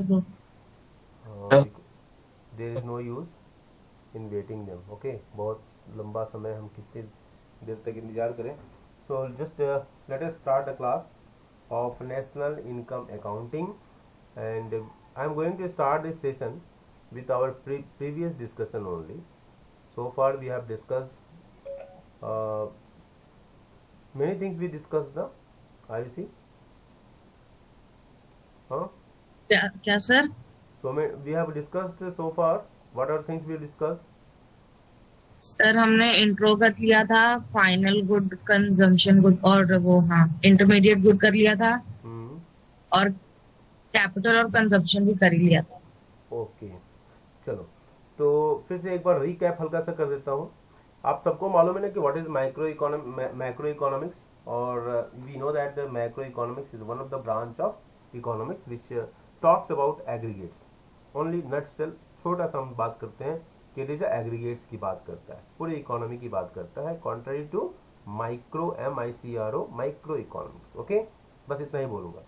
दो। There is no use in waiting them. Okay, बहुत लंबा समय हम कितनी देर तक इंतजार करें। So just let us start the class of national income accounting, and I am going to start this session with our previous discussion only. So far we have discussed uh, many things we discussed now. Are you see? Huh? क्या क्या sir? So we have discussed so far. What are things we discussed? Sir हमने intro कर लिया था, final good, consumption good, और वो हाँ intermediate good कर लिया था, Hmm. और कैपिटल और कंजम्पशन भी कर ही लिया था। ओके, चलो तो फिर से एक बार रीकैप हल्का सा कर देता हूँ। आप सबको मालूम है ना कि व्हाट इज मैक्रो इकोनॉमिक्स, और we know that the macro economics is one of the branch of economics which talks about aggregates only. Nutshell छोटा सा हम बात करते हैं कि इट इज एग्रीगेट्स की बात करता है, पूरी इकोनॉमी की बात करता है, contrary to micro MICRO micro economics. Okay, बस इतना ही बोलूँगा।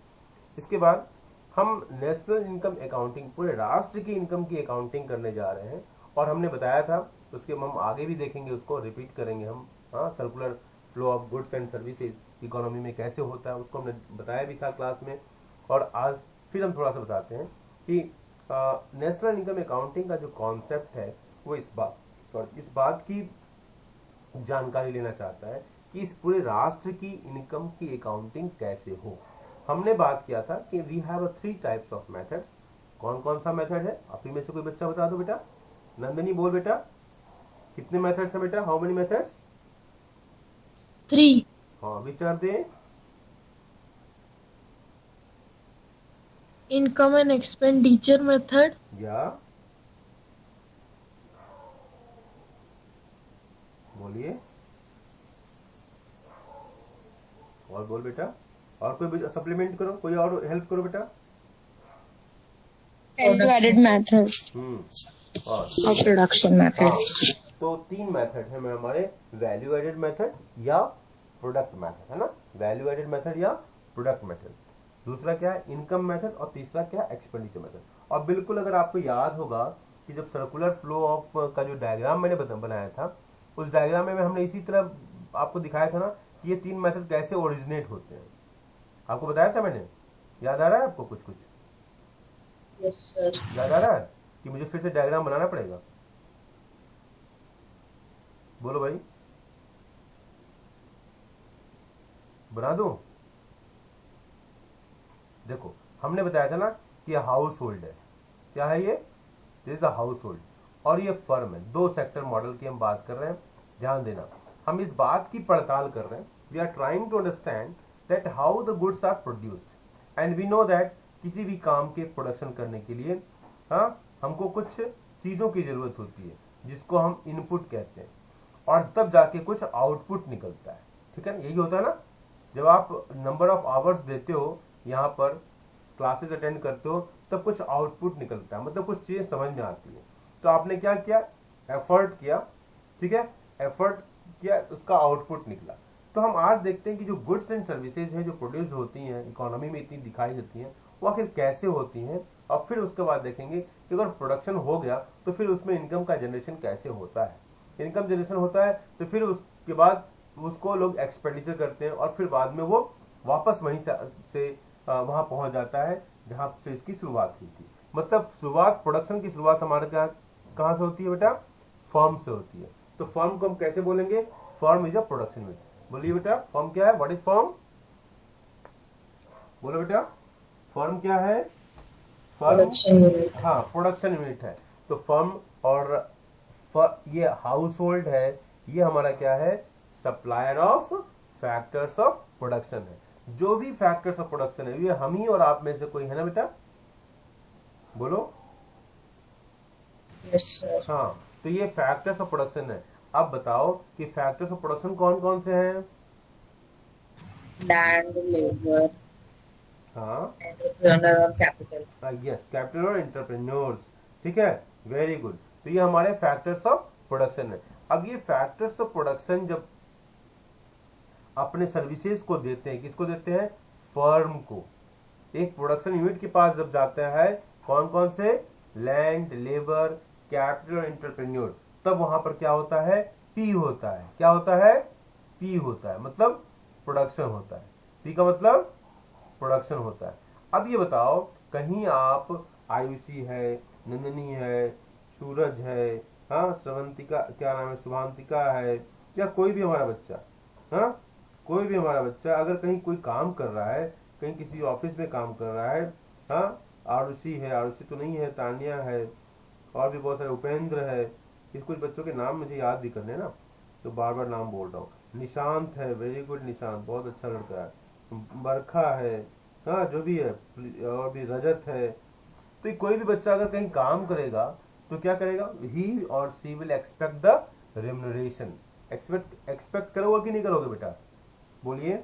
इसके बाद हम नेशनल इनकम अकाउंटिंग, पूरे राष्ट्र की इनकम की अकाउंटिंग करने जा रहे हैं। और हमने बताया था, उसके हम आगे भी देखेंगे, उसको रिपीट करेंगे हम। हाँ, circular flow of goods and services economy में कैसे होता है उसको हमने बताया भी था क्लास में। और आज फिर हम थोड़ा सा बताते हैं कि नेशनल इनकम अकाउंटिंग का जो कॉन्सेप्ट है वो इस बात की जानकारी लेना चाहता है कि इस पूरे राष्ट्र की इनकम की अकाउंटिंग कैसे हो। हमने बात किया था कि we have 3 types of methods. कौन कौन सा मेथड है? आप ही में से कोई बच्चा बता दो बेटा। नंदनी बोल बेटा, कितने मेथड्स है बेटा? How many methods? 3। हाँ, which are they? Income and expenditure method, या बोलिए, और बोल बेटा, और कोई सप्लीमेंट करो, कोई और हेल्प करो बेटा। वैल्यू एडेड मेथड और और प्रोडक्शन हाँ, मेथड। तो 3 मेथड है हमारे, वैल्यू एडेड मेथड या प्रोडक्ट मेथड, है ना। वैल्यू एडेड मेथड या प्रोडक्ट मेथड। दूसरा क्या है? Income method. और तीसरा क्या है? Expenditure method. और बिल्कुल अगर आपको याद होगा कि जब सर्कुलर फ्लो ऑफ का जो डायग्राम मैंने बनाया था, उस डायग्राम में हमने इसी तरह आपको दिखाया था ना कि ये 3 मेथड कैसे ओरिजिनेट होते हैं। आपको बताया था मैंने, याद आ रहा है आपको? कुछ कुछ यस सर। याद आ रहा है कि मुझे फिर से डायग्राम बनाना पड़ेगा? बोलो भाई, बना दूं? देखो, हमने बताया था ना कि हाउस होल्ड है। क्या है ये? This is the house hold. और ये फर्म है। 2 सेक्टर मॉडल की हम बात कर रहे हैं, ध्यान देना। हम इस बात की पड़ताल कर रहे हैं, we are trying to understand that how the goods are produced and we know that किसी भी काम के प्रोडक्शन करने के लिए हाँ हमको कुछ चीज़ों की ज़रूरत होती है जिसको हम इनपुट कहते हैं, और तब जाके कुछ आउटपुट निकलता है। ठीक है ना, यही होता है ना। जब आप नंबर ऑफ आवर्स देते हो, यहाँ पर क्लासेस अटेंड करते हो, तब कुछ आउटपुट निकलता है, मतलब कुछ चीज़ें समझ में आती है। तो आपने क्या किया? एफर्ट किया, ठीक है, एफर्ट किया, उसका आउटपुट निकला। तो हम आज देखते हैं कि जो गुड्स एंड सर्विसेज हैं जो प्रोड्यूस्ड होती हैं, इकोनॉमी में इतनी दिखाई देती हैं, वो आखिर कैसे होती हैं। और फिर उसके बाद देखेंगे कि अगर प्रोडक्शन हो गया तो फिर उसमें इनकम का जनरेशन कैसे होता है। इनकम जनरेशन होता है तो फिर उसके बाद उसको लोग एक्सपेंडिचर करते हैं, और फिर बाद में वो वापस वहीं से वहां पहुंच जाता है जहां से इसकी शुरुआत हुई थी। मतलब शुरुआत, प्रोडक्शन की शुरुआत हमारे कहाँ से होती है बेटा? फर्म से होती है। तो फर्म को हम कैसे बोलेंगे? Firm is a production unit. बोलिए बेटा, फर्म क्या है? What is firm? बोलो बेटा, फर्म क्या है? Firm, production unit. हाँ, प्रोडक्शन यूनिट है। तो फर्म, और ये हाउस होल्ड है, ये हमारा क्या है? Supplier of factors of production है। जो भी फैक्टर्स ऑफ प्रोडक्शन है, ये हम ही और आप में से कोई है ना बेटा? बोलो। Yes sir. हाँ, तो ये फैक्टर्स ऑफ प्रोडक्शन है। अब बताओ कि फैक्टर्स ऑफ प्रोडक्शन कौन कौन से हैं? लैंड, लेबर, हाँ, एंटरप्रेन्योर और कैपिटल। यस, कैपिटल और एंटरप्रेन्योर्स। ठीक है, वेरी गुड। तो ये हमारे फैक्टर्स ऑफ प्रोडक्शन है। अब ये फैक्टर्स ऑफ प्रोडक्शन जब अपने सर्विसेज को देते हैं, किसको देते हैं? फर्म को। एक प्रोडक्शन यूनिट के पास जब जाता है कौन कौन से? लैंड, लेबर, कैपिटल और एंटरप्रेन्योर। तब वहां पर क्या होता है? पी होता है। क्या होता है? पी होता है, मतलब प्रोडक्शन होता है। पी का मतलब प्रोडक्शन होता है। अब ये बताओ, कहीं आप आयुषी है, नंदिनी है, सूरज है, हाँ, श्रवंतिका, क्या नाम है, शुभांतिका है, या कोई भी हमारा बच्चा, हाँ, कोई भी हमारा बच्चा अगर कहीं कोई काम कर रहा है, कहीं किसी ऑफिस में काम कर रहा है, हाँ, आरुषि है, आरुषि तो नहीं है, तानिया है, और भी बहुत सारे, उपेंद्र है, कुछ बच्चों के नाम मुझे याद भी करने ना, तो बार बार नाम बोल रहा हूँ। निशांत है, वेरी गुड निशांत, बहुत अच्छा लड़का है। बरखा है, हाँ, जो भी है, और भी रजत है। तो कोई भी बच्चा अगर कहीं काम करेगा तो क्या करेगा? ही और she will expect the remuneration. Expect करोगे कि नहीं करोगे बेटा? बोलिए।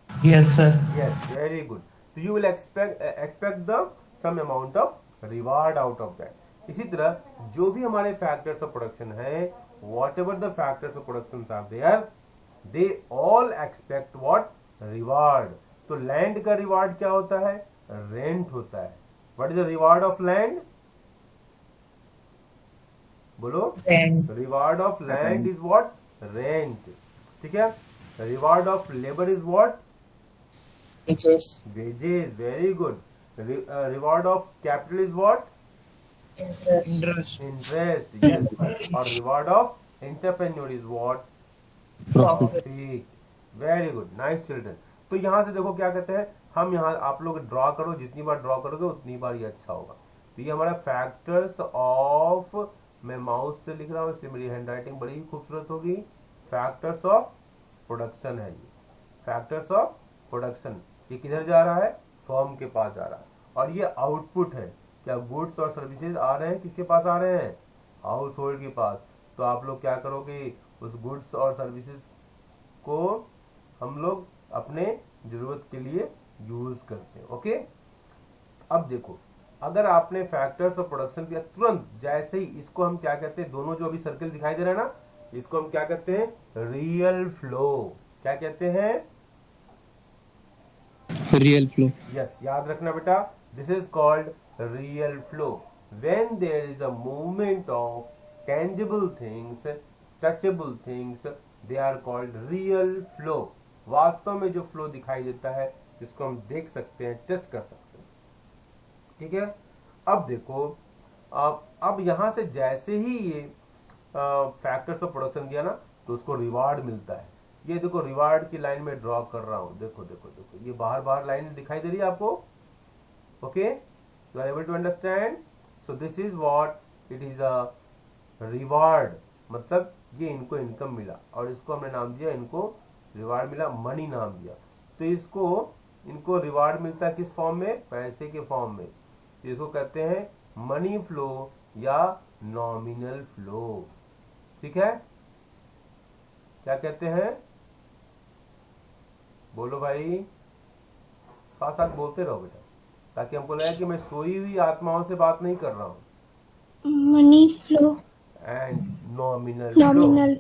Yes, sir. Yes, very good. तो you will expect the some amount of reward out of that. इसी तरह जो भी हमारे फैक्टर्स ऑफ प्रोडक्शन है, whatever the factors of production are there, they all expect what? Reward. तो land का reward क्या होता है? रेंट होता है। What is the reward of land? बोलो। Rent. Reward of land is what? Rent. ठीक है। Reward of labour is what? Wages. Wages, very good. Reward of capital is what? Interest. Interest, yes. और reward of entrepreneur is what? Profit. Very good, nice children. तो यहां से देखो क्या कहते हैं हम, यहाँ आप लोग ड्रॉ करो, जितनी बार ड्रॉ करोगे उतनी बार ये अच्छा होगा। तो ये हमारा फैक्टर्स ऑफ, मैं माउस से लिख रहा हूँ इसलिए मेरी हैंडराइटिंग बड़ी खूबसूरत होगी। फैक्टर्स ऑफ प्रोडक्शन है ये, फैक्टर्स ऑफ प्रोडक्शन। ये किधर जा रहा है? फर्म के पास जा रहा है। और ये आउटपुट है। क्या गुड्स और सर्विसेज आ रहे हैं? किसके पास आ रहे हैं? हाउस होल्ड के पास। तो आप लोग क्या करोगे? उस गुड्स और सर्विसेज को हम लोग अपने जरूरत के लिए यूज करते हैं। ओके। अब देखो, अगर आपने फैक्टर्स ऑफ प्रोडक्शन किया, तुरंत जैसे ही इसको हम क्या कहते हैं, दोनों जो अभी सर्किल दिखाई दे रहा है ना, इसको हम क्या कहते हैं? Real flow. क्या कहते हैं? Real flow. यस, याद रखना बेटा, this is called real flow. When there is a movement of tangible things, touchable things, they are called real flow. वास्तव में जो फ्लो दिखाई देता है, जिसको हम देख सकते हैं, टच कर सकते हैं। ठीक है। अब देखो, अब यहां से जैसे ही ये फैक्टर्स ऑफ प्रोडक्शन किया ना, तो उसको रिवार्ड मिलता है। ये देखो, रिवार्ड की लाइन में ड्रॉ कर रहा हूं, देखो देखो देखो, ये बाहर बाहर लाइन दिखाई दे रही है आपको? Okay, you are able to understand? So this is what it is a reward. मतलब ये इनको इनकम मिला, और इसको हमने नाम दिया, इनको रिवार्ड मिला, मनी नाम दिया। तो इनको रिवार्ड मिलता है किस फॉर्म में? पैसे के फॉर्म में। तो इसको कहते हैं मनी फ्लो या नॉमिनल फ्लो। ठीक है। क्या कहते हैं? बोलो भाई, साथ साथ बोलते रहो बेटा, ताकि हमको लगे कि मैं सोई हुई आत्माओं से बात नहीं कर रहा हूं। Money flow, and nominal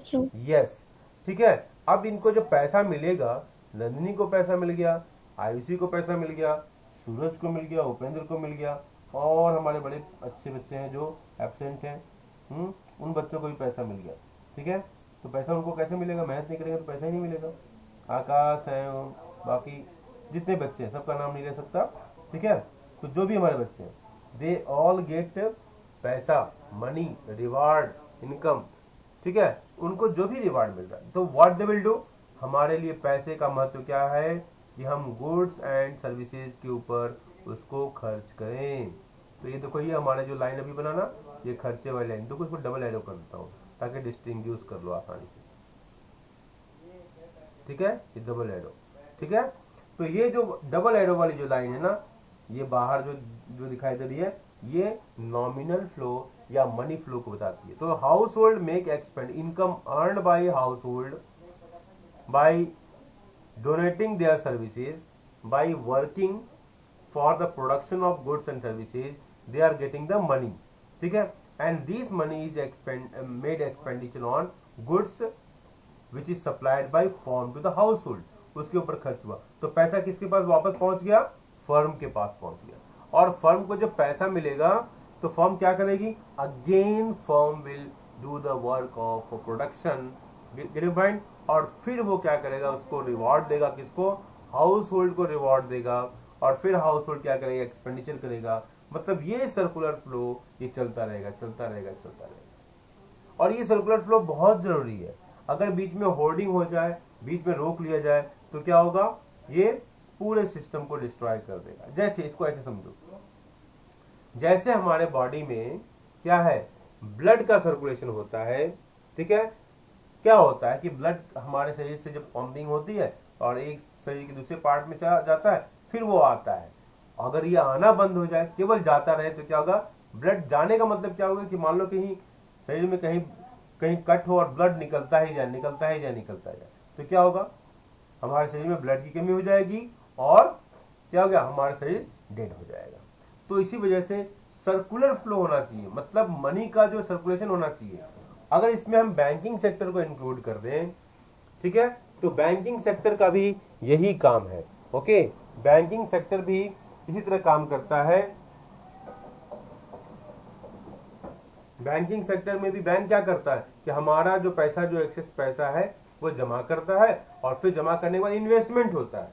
flow. Yes. ठीक है। अब इनको जो पैसा मिलेगा, नंदिनी को पैसा मिल गया, आयुषी को पैसा मिल गया, सूरज को मिल गया, उपेंद्र को मिल गया, और हमारे बड़े अच्छे बच्चे हैं जो एब्सेंट हैं, उन बच्चों को भी पैसा मिल गया। ठीक है। तो पैसा उनको कैसे मिलेगा? मेहनत नहीं करेंगे तो पैसा ही नहीं मिलेगा। आकाश है, बाकी जितने बच्चे हैं, सबका नाम नहीं ले सकता। ठीक है। तो जो भी हमारे बच्चे हैं, दे ऑल गेट पैसा, मनी, रिवार्ड, इनकम। ठीक है। उनको जो भी रिवार्ड मिल रहा है, तो व्हाट दे विल डू? हमारे लिए पैसे का महत्व क्या है? कि हम गुड्स एंड सर्विसेज के ऊपर उसको खर्च करें। तो ये देखो, ये हमारे जो लाइन अभी बना ना, ये खर्चे वाली लाइन, देखो इसको डबल एरो कर देता हूँ ताकि डिस्टिंग्विश कर लो आसानी से। ठीक है, ये डबल एरो। ठीक है। तो ये जो डबल एरो वाली जो लाइन है ना, ये बाहर जो दिखाई दे रही है, ये नॉमिनल फ्लो या मनी फ्लो को बताती है। तो household make expend income earn by household by donating their services, by working for the production of goods and services, they are getting the money. ठीक है। And this money is made expenditure on goods which is supplied by firm to the household. उसके ऊपर खर्च हुआ, तो पैसा किसके पास वापस पहुंच गया? फर्म के पास पहुंच गया। और फर्म को जब पैसा मिलेगा तो फर्म क्या करेगी, again firm will do the work of production, getting point, और फिर वो क्या करेगा, उसको रिवॉर्ड देगा, किसको, हाउस होल्ड को रिवॉर्ड देगा, और फिर हाउस होल्ड क्या करेगा, एक्सपेंडिचर करेगा। मतलब ये सर्कुलर फ्लो ये चलता रहेगा, चलता रहेगा, चलता रहेगा। और ये सर्कुलर फ्लो बहुत जरूरी है। अगर बीच में होर्डिंग हो जाए, बीच में रोक लिया जाए, तो क्या होगा, ये पूरे सिस्टम को डिस्ट्रॉय कर देगा। जैसे इसको ऐसे समझो, जैसे हमारे बॉडी में क्या है, ब्लड का सर्कुलेशन होता है, ठीक है। क्या होता है कि ब्लड हमारे शरीर से जब पंपिंग होती है और एक शरीर के दूसरे पार्ट में जाता है, फिर वो आता है। अगर ये आना बंद हो जाए, केवल जाता रहे, तो क्या होगा, ब्लड जाने का मतलब क्या होगा कि मान लो कहीं शरीर में कहीं कहीं कट हो और ब्लड निकलता ही जाए, निकलता ही जाए, निकलता जाए, तो क्या होगा, हमारे शरीर में ब्लड की कमी हो जाएगी और क्या हो गया, हमारा शरीर डेड हो जाएगा। तो इसी वजह से सर्कुलर फ्लो होना चाहिए, मतलब मनी का जो सर्कुलेशन होना चाहिए। अगर इसमें हम बैंकिंग सेक्टर को इंक्लूड कर दें, ठीक है, तो बैंकिंग सेक्टर का भी यही काम है। ओके, बैंकिंग सेक्टर भी इसी तरह काम करता है। बैंकिंग सेक्टर में भी बैंक क्या करता है कि हमारा जो पैसा, जो एक्सेस पैसा है वो जमा करता है, और फिर जमा करने के बाद इन्वेस्टमेंट होता है,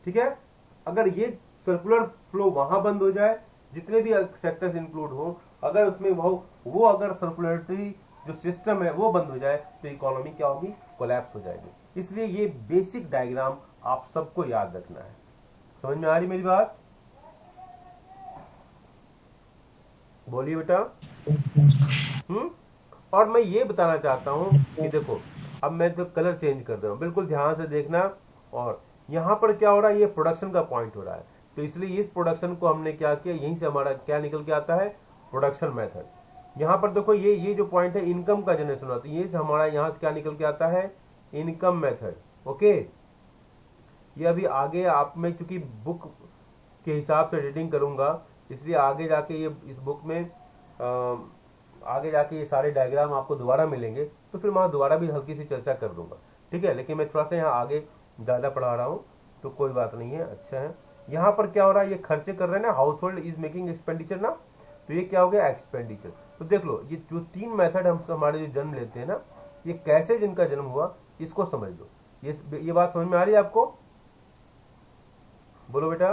ठीक है। अगर ये सर्कुलर फ्लो वहां बंद हो जाए, जितने भी सेक्टर्स इंक्लूड हो, अगर उसमें वो अगर सर्कुलेटरी जो सिस्टम है वो बंद हो जाए, तो इकोनॉमी क्या होगी, कोलैप्स हो जाएगी। इसलिए ये बेसिक डायग्राम आप सबको याद रखना है। समझ में आ रही मेरी बात? बोलिए बेटा। और मैं ये बताना चाहता हूं कि देखो, अब मैं तो कलर चेंज कर दे रहा हूं, बिल्कुल ध्यान से देखना। और यहाँ पर क्या हो रहा है, ये प्रोडक्शन का पॉइंट हो रहा है, तो इसलिए इस प्रोडक्शन को हमने क्या किया, यहीं से हमारा क्या निकल के आता है, प्रोडक्शन मेथड। यहाँ पर देखो, ये जो पॉइंट है, इनकम का जनरेशन होता है, ये हमारा यहाँ से क्या निकल के आता है, इनकम मेथड। ओके, ये अभी आगे आप में चूंकि बुक के हिसाब से एडिटिंग करूंगा, इसलिए आगे जाके ये इस बुक में आगे जाके ये सारे डायग्राम आपको दोबारा मिलेंगे, तो फिर मैं दोबारा भी हल्की सी चर्चा कर दूंगा, ठीक है। लेकिन मैं थोड़ा सा यहाँ आगे ज़्यादा पढ़ा रहा हूँ, तो कोई बात नहीं है, अच्छा है। यहाँ पर क्या हो रहा है, ये खर्चे कर रहे हैं ना, house hold is making expenditure ना, तो ये क्या हो गया, एक्सपेंडिचर। तो देख लो, ये जो 3 मेथड हम हमारे जो जन्म लेते हैं ना, ये कैसे जिनका जन्म हुआ, इसको समझ लो। ये बात समझ में आ रही है आपको? बोलो बेटा,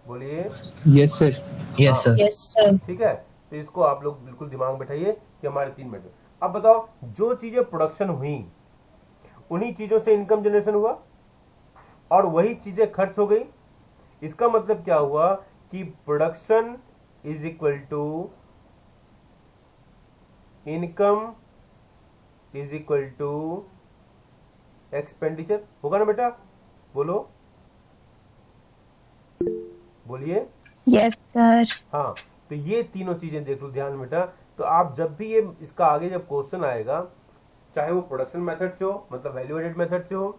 बोलिए। Yes sir. Yes sir. ठीक है, तो इसको आप लोग बिल्कुल दिमाग में बैठाइए कि हमारे 3 मेथड। अब बताओ, जो चीजें प्रोडक्शन हुई, उन्हीं चीजों से इनकम जनरेशन हुआ, और वही चीजें खर्च हो गई। इसका मतलब क्या हुआ कि production is equal to income is equal to expenditure, होगा ना बेटा? बोलो, बोलिए। Yes sir. हाँ, तो ये तीनों चीजें देख लो ध्यान में बेटा। तो आप जब भी ये इसका आगे जब क्वेश्चन आएगा, चाहे वो प्रोडक्शन मेथड से हो, मतलब वैल्यू एडेड मेथड से हो,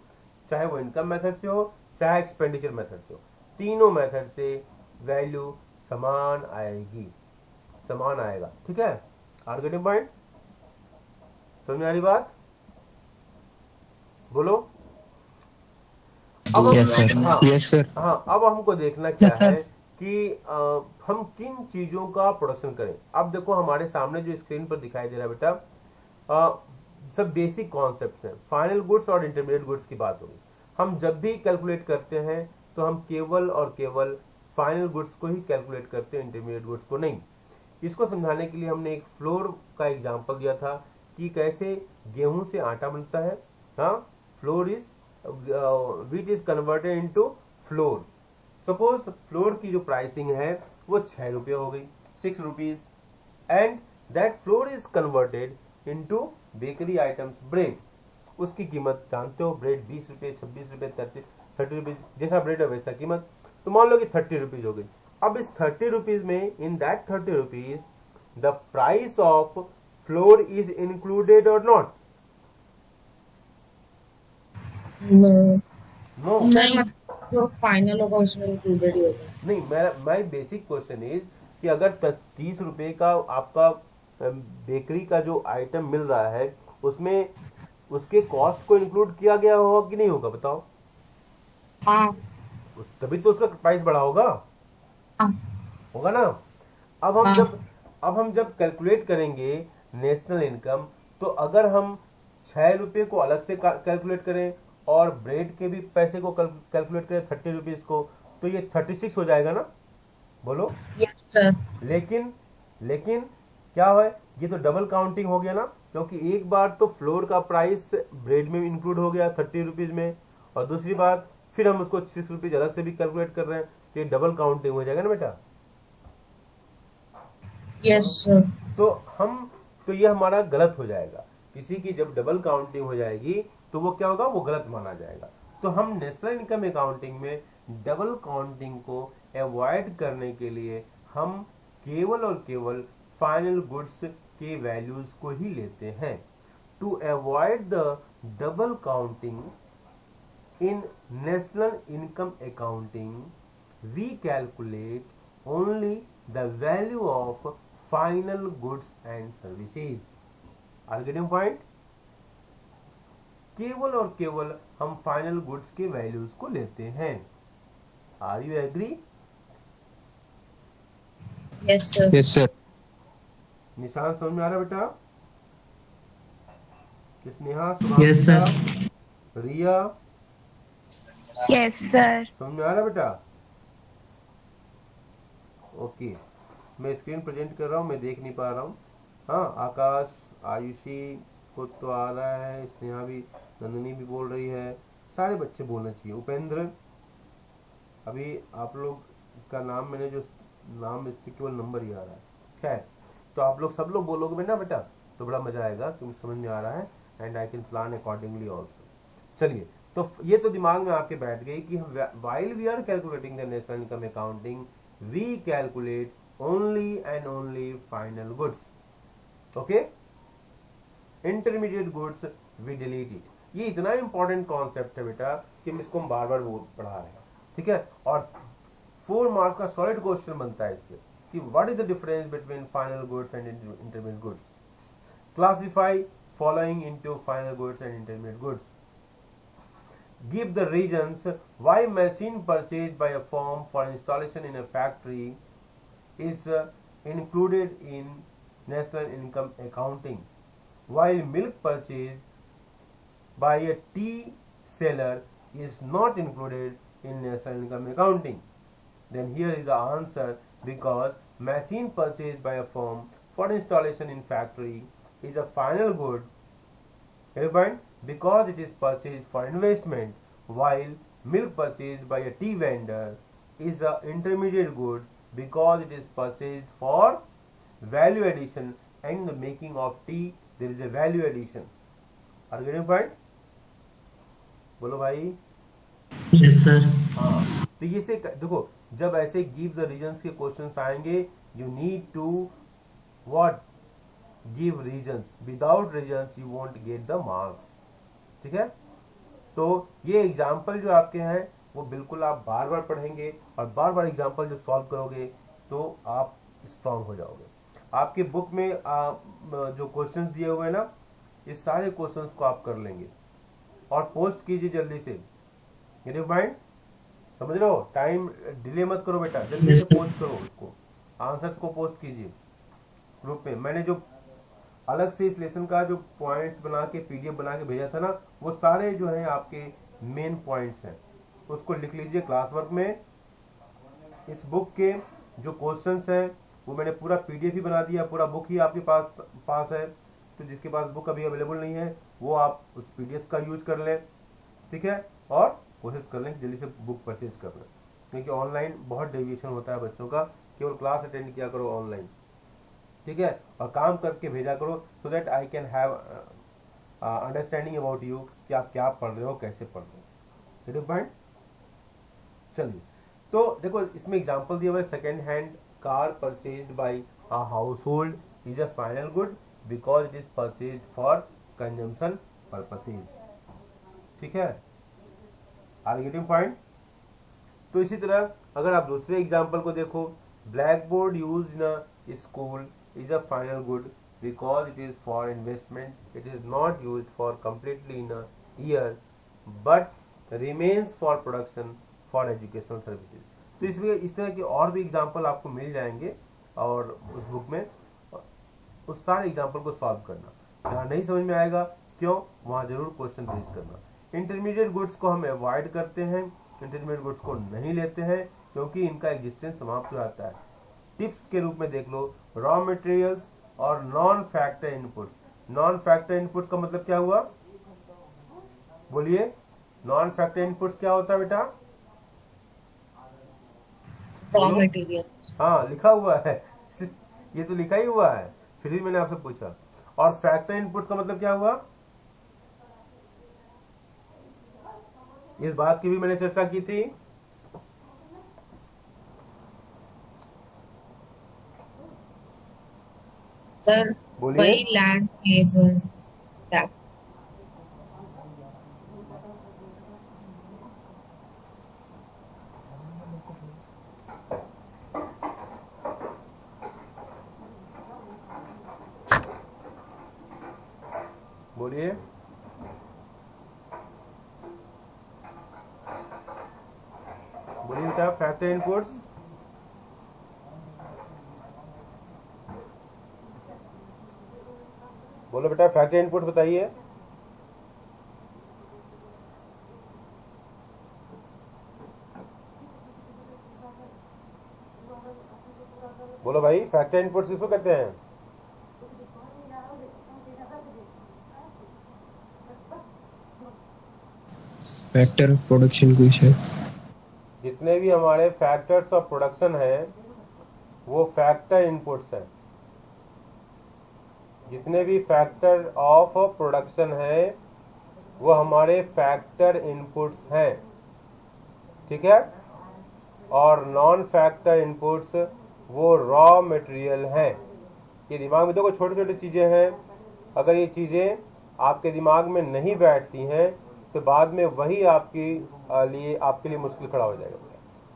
चाहे वो इनकम मेथड से हो, चाहे एक्सपेंडिचर मेथड से हो, तीनों मेथड से वैल्यू समान आएगी, समान आएगा, ठीक है। Are getting point? समझ में आ रही बात? बोलो। अब यस सर। हाँ, यस सर। हाँ, अब हमको देखना क्या है कि हम किन चीजों का प्रोडक्शन करें। अब देखो, हमारे सामने जो स्क्रीन पर दिखाई दे रहा है बेटा, सब बेसिक कॉन्सेप्ट्स हैं। फाइनल गुड्स और इंटरमीडिएट गुड्स की बात होगी। हम जब भी कैलकुलेट करते हैं तो हम केवल और केवल फाइनल गुड्स को ही कैलकुलेट करते हैं, इंटरमीडिएट गुड्स को नहीं। इसको समझाने के लिए हमने एक फ्लोर का एग्जाम्पल दिया था कि कैसे गेहूं से आटा बनता है। हाँ, floor is wheat is converted into flour. Suppose the flour की जो प्राइसिंग है वो 6 रुपये हो गई, 6 rupees, and that flour is converted into bakery items, bread. उसकी कीमत जानते हो, ब्रेड 20 रुपये, 26 रुपये, 30 रुपीज, जैसा ब्रेड है वैसा कीमत। तो मान लो कि 30 रुपीज हो गई। अब इस 30 रुपीज में, in that 30 rupees, the price of floor is included और नॉट? नो, जो फाइनल होगा उसमें इंक्लूडेड ही होगा। नहीं, माय बेसिक क्वेश्चन इज कि अगर 30 रुपए का आपका बेकरी का जो आइटम मिल रहा है, उसमें उसके कॉस्ट को इंक्लूड किया गया होगा कि नहीं होगा, बताओ। हाँ, तभी तो उसका प्राइस बढ़ा होगा, हाँ होगा ना। अब हम हाँ जब अब हम जब कैलकुलेट करेंगे नेशनल इनकम, तो अगर हम 6 रुपये को अलग से कैलकुलेट करें और ब्रेड के भी पैसे को कैलकुलेट करें 30 रुपीज को, तो ये 36 हो जाएगा ना, बोलो। Yes sir. लेकिन लेकिन क्या है, ये तो डबल काउंटिंग हो गया ना, क्योंकि एक बार तो फ्लोर का प्राइस ब्रेड में इंक्लूड हो गया 30 रुपीज में, और दूसरी बार फिर हम उसको 6 रुपीज अलग से भी कैलकुलेट कर रहे हैं, तो ये डबल काउंटिंग हो जाएगा ना बेटा। Yes sir. तो हम तो ये हमारा गलत हो जाएगा, किसी की जब डबल काउंटिंग हो जाएगी तो वो क्या होगा, वो गलत माना जाएगा। तो हम नेशनल इनकम अकाउंटिंग में डबल काउंटिंग को अवॉइड करने के लिए हम केवल और केवल फाइनल गुड्स के वैल्यूज को ही लेते हैं। To avoid the double counting in national income accounting, we calculate only the value of final goods and services. Are you getting point? केवल और केवल हम फाइनल गुड्स के वैल्यूज को लेते हैं। Are you agree? Yes sir. Yes sir. Nishan समझ में आ रहा है बेटा? Sneha, Yes, sir. Riya, yes sir. समझ में आ रहा है बेटा? ओके, मैं स्क्रीन प्रेजेंट कर रहा हूँ, मैं देख नहीं पा रहा हूँ। हाँ, आकाश, आयुषी को तो आ रहा है, स्नेहा भी, नंदिनी भी बोल रही है, सारे बच्चे बोलना चाहिए। उपेंद्र, अभी आप लोग का नाम, मैंने जो नाम इस पर केवल नंबर ही आ रहा है, खैर, तो आप लोग सब लोग बोलोगे बेटा बेटा, तो बड़ा मजा आएगा क्योंकि समझ में आ रहा है, and I can plan accordingly also. चलिए, तो ये तो दिमाग में आपके बैठ गई कि while we are calculating the national income accounting, we calculate only and only final goods. Okay, intermediate goods we delete it. ये इतना इंपॉर्टेंट कॉन्सेप्ट है बेटा कि हम इसको बार बार पढ़ा रहे हैं, ठीक है। और 4 मार्क्स का सॉलिड क्वेश्चन बनता है इससे कि what is the difference between final goods and intermediate goods. Classify following into final goods and intermediate goods. Give the reasons why machine purchased by a firm for installation in a factory is included in national income accounting, while milk purchased by a tea seller is not included in national income accounting. Then here is the answer: because machine purchased by a firm for installation in factory is a final good, because it is purchased for investment, while milk purchased by a tea vendor is a intermediate goods because it is purchased for value addition, and the making of tea there is a value addition. Are you getting point? बोलो भाई। Yes, sir. हाँ, तो ये से देखो, जब ऐसे give the reasons के क्वेश्चंस आएंगे, you need to what, give reasons. Without reasons you won't get the marks, ठीक है। तो ये एग्जाम्पल जो आपके हैं वो बिल्कुल आप बार बार पढ़ेंगे, और बार बार एग्जाम्पल जब सॉल्व करोगे तो आप स्ट्रांग हो जाओगे। आपके बुक में जो क्वेश्चंस दिए हुए हैं ना, इस सारे क्वेश्चंस को आप कर लेंगे और पोस्ट कीजिए जल्दी से। Get your mind? समझ रहे हो? टाइम डिले मत करो बेटा, जल्दी से पोस्ट करो उसको, आंसर्स को पोस्ट कीजिए ग्रुप में। मैंने जो अलग से इस लेसन का जो पॉइंट्स बना के पीडीएफ बना के भेजा था ना, वो सारे जो है आपके मेन पॉइंट्स हैं, उसको लिख लीजिए क्लास वर्क में। इस बुक के जो क्वेश्चंस हैं वो मैंने पूरा पीडीएफ ही बना दिया, पूरा बुक ही आपके पास है। तो जिसके पास बुक अभी अवेलेबल नहीं है वो आप उस पीडीएफ का यूज कर लें, ठीक है। और कोशिश कर लें कि जल्दी से बुक परचेज कर लें, क्योंकि ऑनलाइन बहुत डेविएशन होता है बच्चों का। केवल क्लास अटेंड किया करो ऑनलाइन, ठीक है, और काम करके भेजा करो, so that I can have understanding about you कि आप क्या पढ़ रहे हो, कैसे पढ़ रहे हो। Get your point? चलिए, तो देखो इसमें एग्जांपल दिया हुआ है, second hand car purchased by a household is a final good because it is purchased for consumption purposes, ठीक है। Are you getting point? तो इसी तरह अगर आप दूसरे एग्जांपल को देखो, blackboard used in a school is a final good because it is for investment. It is not used for completely in a year but remains for production for educational services. तो इसमें इस तरह के और भी example आपको मिल जाएंगे और उस बुक में उस सारे एग्जाम्पल को सॉल्व करना, जहाँ नहीं समझ में आएगा क्यों वहाँ जरूर क्वेश्चन रेज करना। इंटरमीडिएट गुड्स को हम अवॉइड करते हैं, इंटरमीडिएट गुड्स को नहीं लेते हैं क्योंकि इनका एग्जिस्टेंस समाप्त हो जाता है। टिप्स के रूप में देख लो, रॉ मटेरियल्स और non factor inputs. Non factor inputs का मतलब क्या हुआ, बोलिए, नॉन फैक्टर इनपुट्स क्या होता है बेटा? Raw material. हाँ लिखा हुआ है ये तो लिखा ही हुआ है, फिर भी मैंने आपसे पूछा। और फैक्टर इनपुट्स का मतलब क्या हुआ, इस बात की भी मैंने चर्चा की थी। सर बोलिए। वही लैंड लेबर टैक्स। बोलिए। बोलिए बेटा, फैक्टर इनपुट्स। बोलो बेटा, फैक्टर इनपुट बताइए। बोलो भाई, फैक्टर इनपुट्स किसको कहते हैं? फैक्टर ऑफ प्रोडक्शन कुछ है। जितने भी हमारे फैक्टर्स ऑफ प्रोडक्शन है वो फैक्टर इनपुट्स हैं। जितने भी फैक्टर ऑफ प्रोडक्शन है वो हमारे फैक्टर इनपुट्स हैं, ठीक है। और नॉन फैक्टर इनपुट्स वो रॉ मटेरियल हैं। ये दिमाग में देखो, छोटी छोटी चीजें हैं, अगर ये चीजें आपके दिमाग में नहीं बैठती हैं तो बाद में वही आपके लिए मुश्किल खड़ा हो जाएगा।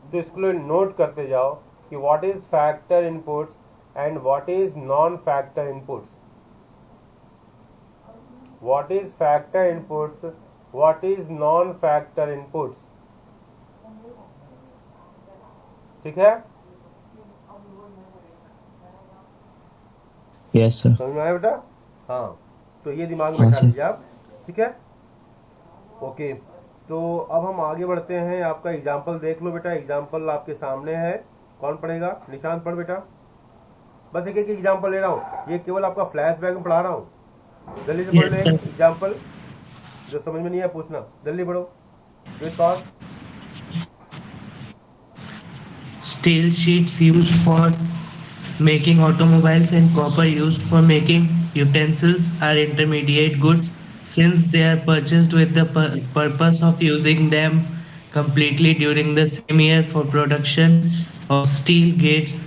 तो इसके लिए नोट करते जाओ कि what is factor inputs and what is non factor inputs. What is factor inputs, what is non factor inputs, ठीक है। Yes sir. समझ में आया बेटा? हाँ, तो ये दिमाग में बैठा लीजिए आप, ठीक है। ओके, तो अब हम आगे बढ़ते हैं। आपका एग्जाम्पल देख लो बेटा, एग्जाम्पल आपके सामने है। कौन पढ़ेगा? निशांत पढ़ बेटा। बस एक एक एग्जाम्पल ले रहा हूँ, ये केवल आपका फ्लैशबैक में पढ़ा रहा हूँ। जल्दी से पढ़ ले एग्जाम्पल, जो समझ में नहीं है पूछना, जल्दी पढ़ो, wait fast. Steel sheets used for making automobiles and copper used for making utensils are intermediate goods since they are purchased with the purpose of using them completely during the same year for production of steel gates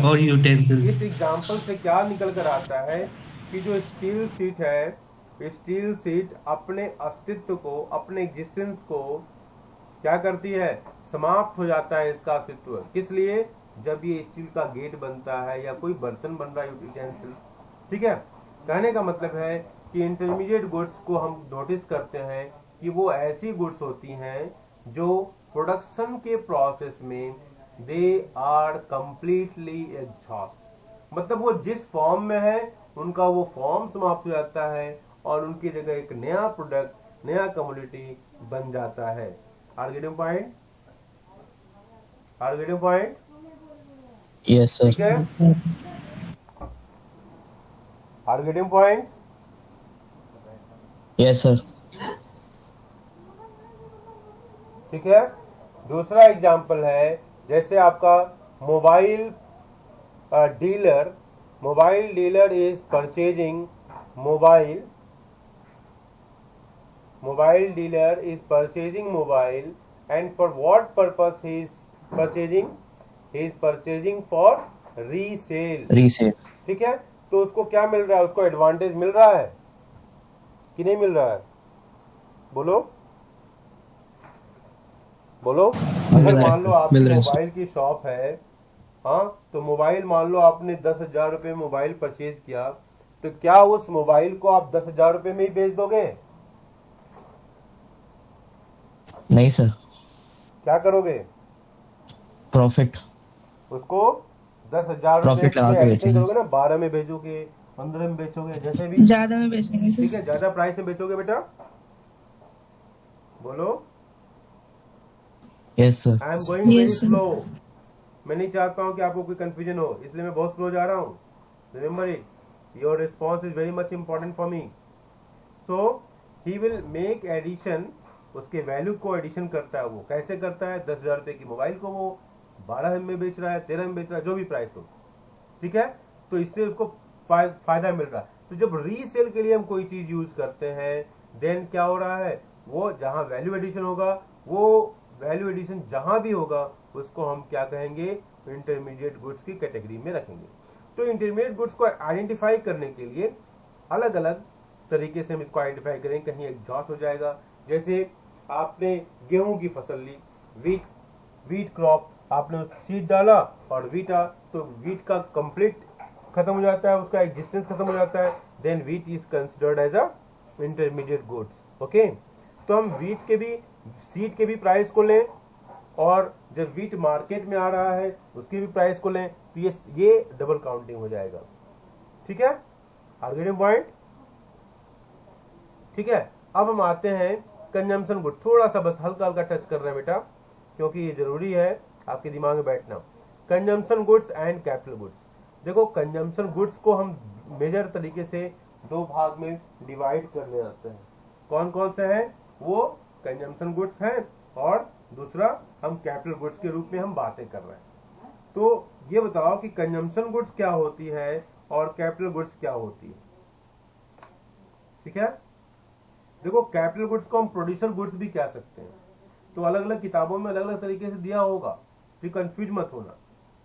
or utensils. इस example से क्या निकल कर आता है कि जो steel sheet है, स्टील शीट अपने अस्तित्व को, अपने एग्जिस्टेंस को क्या करती है, समाप्त हो जाता है इसका अस्तित्व। किस लिए? जब ये स्टील का गेट बनता है या कोई बर्तन बन रहा है, यूटेंसिल, ठीक है। कहने का मतलब है कि इंटरमीडिएट गुड्स को हम नोटिस करते हैं कि वो ऐसी गुड्स होती हैं जो प्रोडक्शन के प्रोसेस में दे आर कंप्लीटली एग्जॉस्ट, मतलब वो जिस फॉर्म में है उनका वो फॉर्म समाप्त हो जाता है और उनकी जगह एक नया प्रोडक्ट, नया कमोडिटी बन जाता है। Are getting point? Are getting point? Yes sir. ठीक है, are getting point? Yes sir. ठीक है। दूसरा एग्जांपल है, जैसे आपका mobile dealer is purchasing mobile and for what purpose he is purchasing for resale, ठीक है। तो उसको क्या मिल रहा है, उसको एडवांटेज मिल रहा है कि नहीं मिल रहा है? बोलो बोलो। अगर मान लो आपकी मोबाइल की शॉप है, हाँ, तो मोबाइल मान लो आपने 10,000 रुपये मोबाइल परचेज किया, तो क्या उस मोबाइल को आप 10,000 रुपये में ही बेच दोगे? नहीं सर। क्या करोगे? प्रॉफिट उसको 10,000 रुपए प्रॉफिट लगा के एडिशन बेचेंगे। करोगे ना, 12 में बेचोगे, 15 में बेचोगे, जैसे भी, ज्यादा में बेचेंगे ठीक सर। है, ज्यादा प्राइस में बेचोगे बेटा, बोलो। Yes sir. I am going very Yes, sir. Slow, मैं नहीं चाहता हूँ कि आपको कोई कंफ्यूजन हो, इसलिए मैं बहुत स्लो जा रहा हूँ। Remember it, your response is very much important for me. So he will make addition, उसके वैल्यू को एडिशन करता है। वो कैसे करता है? 10,000 रुपए की मोबाइल को वो 12 में बेच रहा है, 13 में बेच रहा है, जो भी प्राइस हो, ठीक है। तो इससे उसको फायदा मिल रहा है। तो जब रीसेल के लिए हम कोई चीज यूज करते हैं, देन क्या हो रहा है, वो जहां वैल्यू एडिशन होगा, वो वैल्यू एडिशन जहां भी होगा उसको हम क्या कहेंगे? इंटरमीडिएट गुड्स की कैटेगरी में रखेंगे। तो इंटरमीडिएट गुड्स को आइडेंटिफाई करने के लिए अलग अलग तरीके से हम इसको आइडेंटिफाई करेंगे। कहीं एग्जॉस्ट हो जाएगा, जैसे आपने गेहूं की फसल ली, वीट क्रॉप, आपने सीड डाला और वीट आ, तो वीट का कंप्लीट खत्म हो जाता है, उसका एग्जिस्टेंस खत्म हो जाता है, then wheat is considered as a intermediate goods. Okay, तो हम वीट के भी, सीड के भी प्राइस को लें, और जब वीट मार्केट में आ रहा है उसके भी प्राइस को लें, तो ये डबल काउंटिंग हो जाएगा। ठीक है, आर गेटिंग पॉइंट? ठीक है, अब हम आते हैं कंजम्पशन गुड। थोड़ा सा बस हल्का हल्का टच कर रहे हैं बेटा, क्योंकि ये जरूरी है आपके दिमाग में बैठना। Consumption goods and capital goods. देखो, कंजम्पशन गुड्स को हम मेजर तरीके से दो भाग में डिवाइड कर ले जाते हैं। कौन कौन से हैं? वो कंजम्पशन गुड्स हैं, और दूसरा हम कैपिटल गुड्स के रूप में हम बातें कर रहे हैं। तो ये बताओ कि कंजम्पशन गुड्स क्या होती है और कैपिटल गुड्स क्या होती है। ठीक है, देखो, कैपिटल गुड्स को हम प्रोड्यूसर गुड्स भी कह सकते हैं। तो अलग अलग किताबों में अलग अलग तरीके से दिया होगा, तो कंफ्यूज मत होना।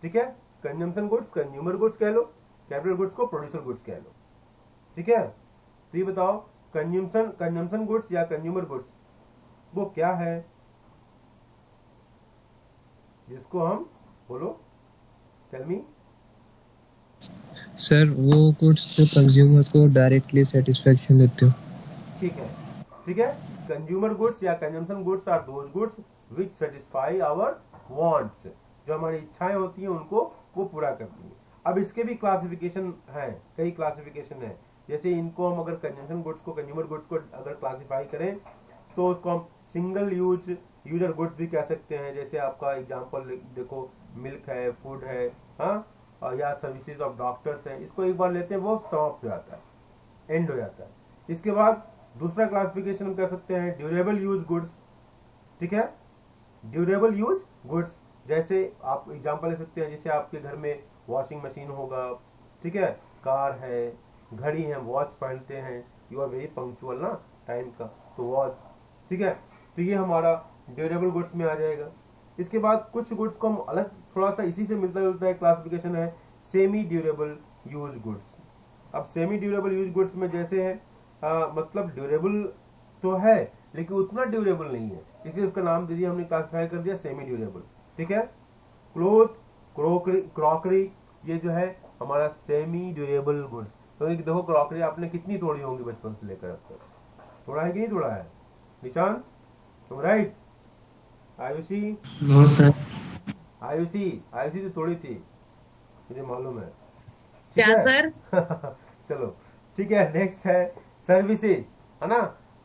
ठीक है, कंजम्पशन गुड्स कंज्यूमर गुड्स कह लो, कैपिटल गुड्स को प्रोड्यूसर गुड्स कह लो। ठीक है, तो ये बताओ, कंजम्पशन गुड्स या कंज्यूमर गुड्स वो क्या है, जिसको हम, बोलो, टेल मी। सर वो गुड्स जो कंज्यूमर को डायरेक्टली सेटिस्फेक्शन देते हो। ठीक है, ठीक है, कंज्यूमर गुड्स या consumption goods are those goods which satisfy our wants. जो हमारी इच्छाएं होती हैं उनको वो पूरा करती हैं। अब इसके भी क्लासिफिकेशन हैं, कई क्लासिफिकेशन है। जैसे इनको हम अगर कंजम्पशन गुड्स को, कंज्यूमर गुड्स को अगर क्लासिफाई करें, तो उसको हम सिंगल यूजर गुड्स भी कह सकते हैं। जैसे आपका एग्जांपल देखो, मिल्क है, फूड है, हाँ, या सर्विसेज ऑफ डॉक्टर्स है। इसको एक बार लेते हैं, वो समाप्त हो जाता है, एंड हो जाता है। इसके बाद दूसरा क्लासिफिकेशन हम कर सकते हैं ड्यूरेबल यूज गुड्स। ठीक है, ड्यूरेबल यूज गुड्स, जैसे आप एग्जांपल ले सकते हैं, जैसे आपके घर में वॉशिंग मशीन होगा, ठीक है, कार है, घड़ी है, वॉच पहनते हैं, यू आर वेरी पंक्चुअल ना टाइम का, तो वॉच। ठीक है, तो ये हमारा ड्यूरेबल गुड्स में आ जाएगा। इसके बाद कुछ गुड्स को हम अलग, थोड़ा सा इसी से मिलता जुलता है क्लासिफिकेशन है, सेमी ड्यूरेबल यूज गुड्स। अब सेमी ड्यूरेबल यूज गुड्स में जैसे है, मतलब ड्यूरेबल तो है लेकिन उतना ड्यूरेबल नहीं है, इसलिए उसका नाम दे दिया हमने, क्लासिफाई कर दिया सेमी ड्यूरेबल। ठीक है, क्लोथ, क्रॉकरी, ये जो है हमारा सेमी ड्यूरेबल गुड्स। तो देखो, क्रॉकरी आपने कितनी तोड़ी होंगी बचपन से लेकर अब तक, तोड़ा है कि नहीं तोड़ा है? निशान, तुम right? Ayushi, no sir. Ayushi तो तोड़ी थी, मुझे मालूम है। क्या है? सर? चलो ठीक है, नेक्स्ट है सर्विसेज, है ना।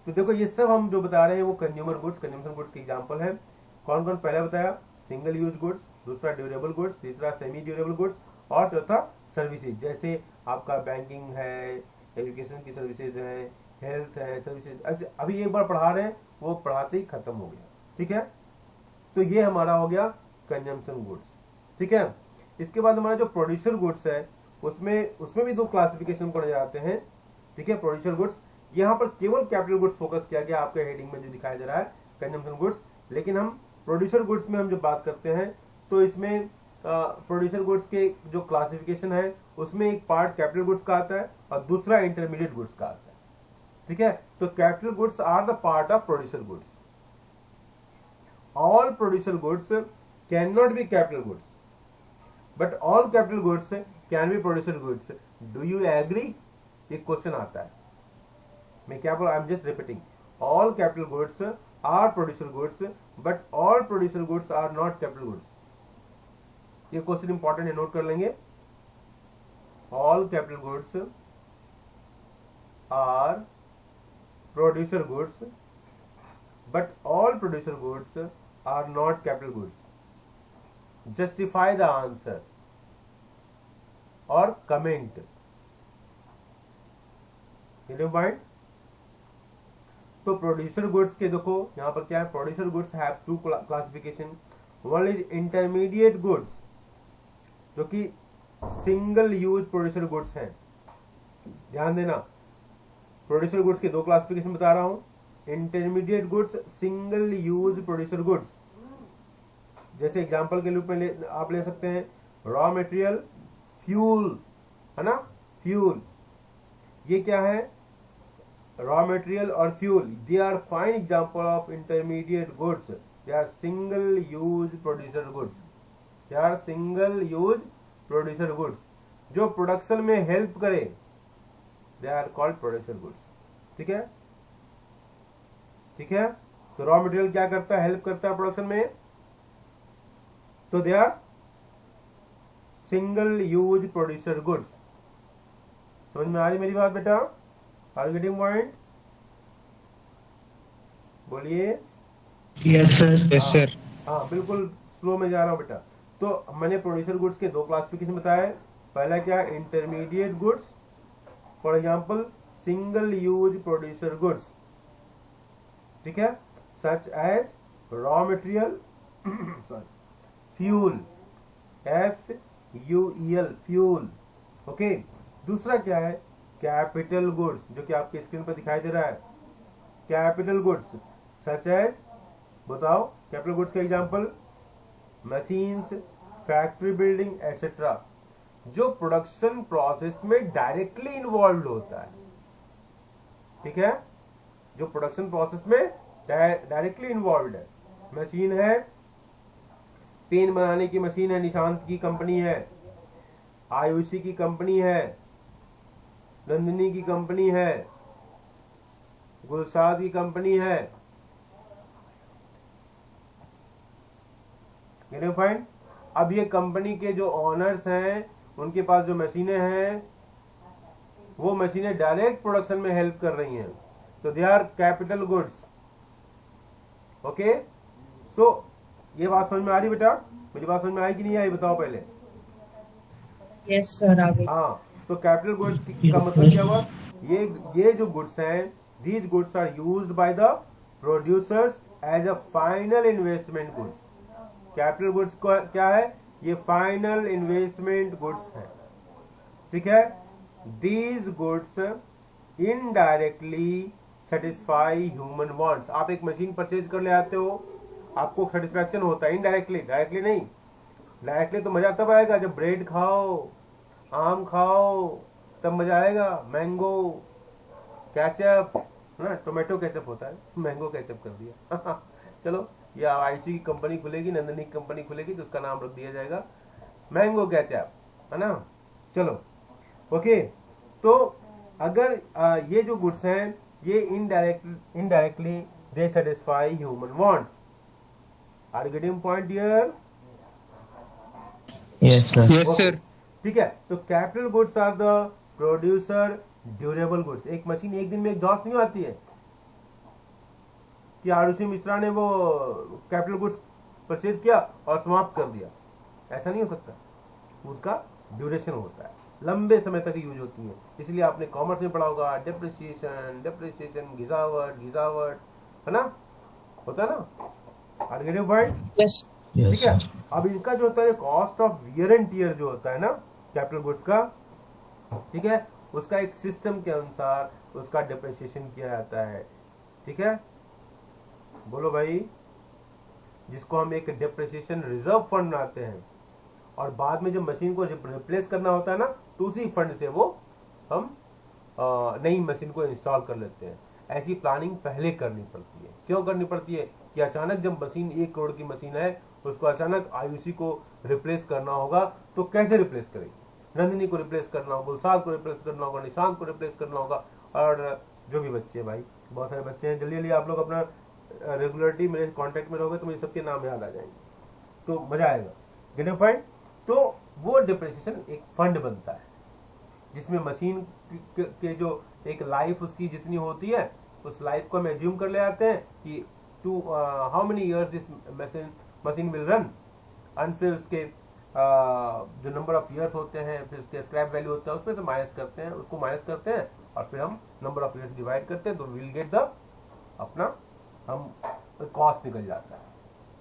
तो देखो, ये सब हम जो बता रहे हैं वो कंज्यूमर गुड्स, कंजम्पशन गुड्स के एग्जांपल है। कौन कौन? पहले बताया सिंगल यूज गुड्स, दूसरा ड्यूरेबल गुड्स, तीसरा सेमी ड्यूरेबल गुड्स, और चौथा सर्विसेज। जैसे आपका बैंकिंग है, एजुकेशन की सर्विसेज है, हेल्थ है, सर्विसेज। अभी एक बार पढ़ा रहे हैं, वो पढ़ाते ही खत्म हो गया। ठीक है, तो ये हमारा हो गया कंजम्पशन गुड्स। ठीक है, इसके बाद हमारा जो प्रोड्यूसर गुड्स है, उसमें भी दो क्लासिफिकेशन पढ़े जाते हैं। ठीक है, प्रोड्यूसर गुड्स, यहाँ पर केवल कैपिटल गुड्स फोकस किया गया आपके हेडिंग में जो दिखाई दे रहा है कंजम्पशन गुड्स। लेकिन हम प्रोड्यूसर गुड्स में हम जब बात करते हैं, तो इसमें प्रोड्यूसर गुड्स के जो क्लासिफिकेशन है, उसमें एक पार्ट कैपिटल गुड्स का आता है और दूसरा इंटरमीडिएट गुड्स का आता है। ठीक है, तो capital goods are the part of producer goods. All producer goods can not be capital goods, but all capital goods can be producer goods. Do you agree? एक क्वेश्चन आता है, मैं क्या बोल, I am just repeating, all capital goods are producer goods but all producer goods are not capital goods. ये question important है, note कर लेंगे। All capital goods are producer goods but all producer goods are not capital goods. Justify the answer और comment. Point. तो producer goods के देखो यहां पर क्या है, producer goods have two classification. One is intermediate goods जो कि सिंगल यूज प्रोड्यूसर गुड्स हैं। ध्यान देना, प्रोड्यूसर गुड्स के दो क्लासिफिकेशन बता रहा हूं। Intermediate goods, single use producer goods. जैसे एग्जांपल के रूप में आप ले सकते हैं रॉ मटेरियल, फ्यूल, है ना, फ्यूल। ये क्या है, रॉ मटेरियल और fuel, they are fine example of intermediate goods. They are single use producer goods. They are single use producer goods जो प्रोडक्शन में हेल्प करे, they are called producer goods. ठीक है, ठीक है। तो रॉ मटेरियल क्या करता है, हेल्प करता है प्रोडक्शन में, तो they are single use producer goods. समझ में आ रही मेरी बात बेटा? Are you getting point? बोलिए। Yes, sir. Yes, sir. हाँ बिल्कुल स्लो में जा रहा हूँ बेटा। तो मैंने प्रोड्यूसर गुड्स के दो क्लासिफिकेशन बताए। पहला क्या है, intermediate goods, for example single use producer goods. ठीक है, such as raw material, fuel, FUEL, fuel. Okay. दूसरा क्या है, कैपिटल गुड्स, जो कि आपके स्क्रीन पर दिखाई दे रहा है। कैपिटल गुड्स सच एज, बताओ कैपिटल गुड्स का example, machines, factory building etcetera, जो प्रोडक्शन प्रोसेस में डायरेक्टली इन्वॉल्व होता है। ठीक है, जो प्रोडक्शन प्रोसेस में डायरेक्टली इन्वॉल्व है। मशीन है, पेन बनाने की मशीन है, निशांत की कंपनी है, आयुषी की कंपनी है, नंदिनी की कंपनी है, गुलशाद की कंपनी है। फाइन। अब ये कंपनी के जो ओनर्स हैं उनके पास जो मशीनें हैं वो मशीनें डायरेक्ट प्रोडक्शन में हेल्प कर रही हैं, तो they are capital goods. Okay, so ये बात समझ में आ रही बेटा? मेरी बात समझ में आई कि नहीं आई, बताओ पहले। यस सर, आगे। हाँ, तो कैपिटल गुड्स का मतलब क्या हुआ, ये जो गुड्स हैं, these goods are used by the producers as a final investment goods. Capital goods को क्या है, ये फाइनल इन्वेस्टमेंट गुड्स हैं। ठीक है, these goods indirectly satisfy human wants. आप एक मशीन परचेज कर ले आते हो, आपको सेटिस्फैक्शन होता है इनडायरेक्टली, डायरेक्टली नहीं। डायरेक्टली तो मजा तब आएगा जब ब्रेड खाओ, आम खाओ, तब मजा आएगा। मैंगो केचप ना, टोमेटो केचप होता है, मैंगो केचप कर दिया चलो, या आईसी की कंपनी खुलेगी, नंदिनी की कंपनी खुलेगी तो उसका नाम रख दिया जाएगा मैंगो केचप, है ना। चलो ओके, तो अगर ये जो गुड्स हैं ये indirectly they satisfy human wants. Are you getting point here? Yes, sir. Yes, sir. ठीक है, तो capital goods are the producer durable goods. एक मशीन एक दिन में एग्जॉस्ट नहीं आती है कि आरुषि मिश्रा ने वो कैपिटल गुड्स परचेज किया और समाप्त कर दिया, ऐसा नहीं हो सकता। उसका ड्यूरेशन होता है, लंबे समय तक यूज होती है। इसलिए आपने कॉमर्स में पढ़ा होगा डेप्रिसिएशन, घिसावट, है ना, होता है ना। Are getting point? यस। ठीक है, अब इनका जो होता है cost of wear and tear जो होता है ना कैपिटल गुड्स का, ठीक है, उसका एक सिस्टम के अनुसार उसका डिप्रिसिएशन किया जाता है। ठीक है, बोलो भाई, जिसको हम एक डिप्रिसिएशन रिजर्व फंड बनाते हैं, और बाद में जब मशीन को रिप्लेस करना होता है ना, तो उसी फंड से वो हम नई मशीन को इंस्टॉल कर लेते हैं। ऐसी प्लानिंग पहले करनी पड़ती है। क्यों करनी पड़ती है कि अचानक जब मशीन 1 करोड़ की मशीन है, उसको अचानक आयुषी को रिप्लेस करना होगा, तो कैसे रिप्लेस करेगी? नंदिनी को रिप्लेस करना होगा, गुलसाद को रिप्लेस करना होगा, निशांत को रिप्लेस करना होगा, और जो भी बच्चे हैं भाई, बहुत सारे बच्चे हैं, जल्दी जल्दी आप लोग अपना रेगुलरिटी मेरे कांटेक्ट में रहोगे तो मुझे सबके नाम याद आ जाएंगे, तो मजा आएगा। Gate your point? तो वो डिप्रिसिएशन एक फंड बनता है जिसमें मशीन के जो एक लाइफ उसकी जितनी होती है उस लाइफ को हम एज्यूम कर ले आते हैं कि to how many years this machine will run, and फिर उसके जो नंबर ऑफ इयर्स होते हैं फिर उसके स्क्रैप वैल्यू होता है उसमें से माइनस करते हैं, उसको माइनस करते हैं और फिर हम नंबर ऑफ इयर्स डिवाइड करते हैं तो विल गेट द अपना हम कॉस्ट निकल जाता है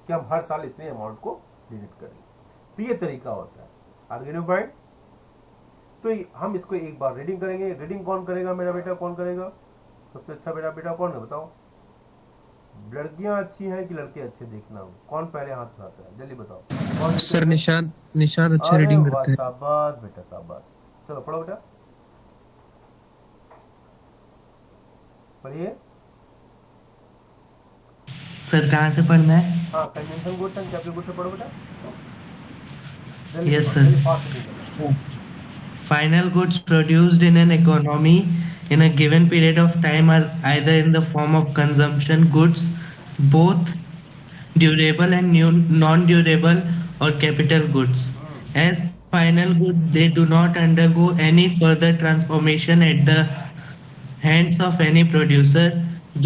कि हम हर साल इतने अमाउंट को डिजिट करेंगे। तो ये तरीका होता है। आर्गेटिव पॉइंट? तो हम इसको एक बार रीडिंग करेंगे। रीडिंग कौन करेगा मेरा बेटा, कौन करेगा? सबसे अच्छा मेरा बेटा कौन है बताओ? लड़कियां अच्छी हैं कि लड़के अच्छे? देखना हो कौन पहले हाथ उठाता है, जल्दी बताओ कौन? सर निशान अच्छा रीडिंग करते हैं। शाबाश बेटा शाबाश। चलो पढ़ो बेटा, पढ़िए। सर कहाँ से पढ़ना है? हाँ, convention goods and capital goods से पढ़ो बेटा। Yes, sir. Final goods produced in an economy in a given period of time are either in the form of consumption goods, both durable and non-durable, or capital goods. As final goods, they do not undergo any further transformation at the hands of any producer.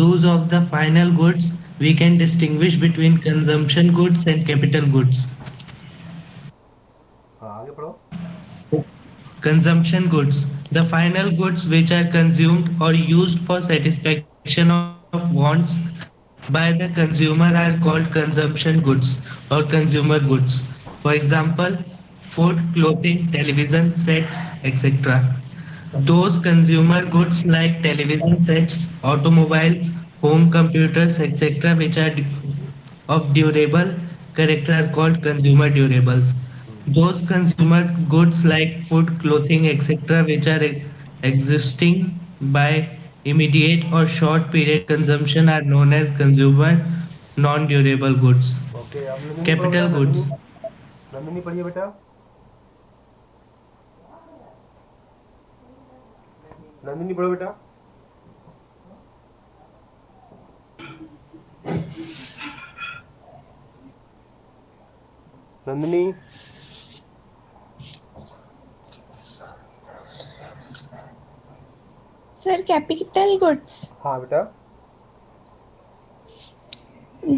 Those of the final goods, we can distinguish between consumption goods and capital goods. हाँ आगे पढ़ो। Consumption goods, the final goods which are consumed or used for satisfaction of wants by the consumer are called consumption goods or consumer goods. For example, food, clothing, television sets, etc. Those consumer goods like television sets, automobiles, home computers, etc., which are of durable character are called consumer durables. Those consumer goods like food, clothing, etc., which are existing by immediate or short period consumption are known as consumer non-durable goods. Okay, अब Nandini Capital पढ़ो बेटा, goods. Nandini पढ़िए बेटा। नंदिनी पढ़ो बेटा। Nandini Sir, capital goods. हाँ बेटा।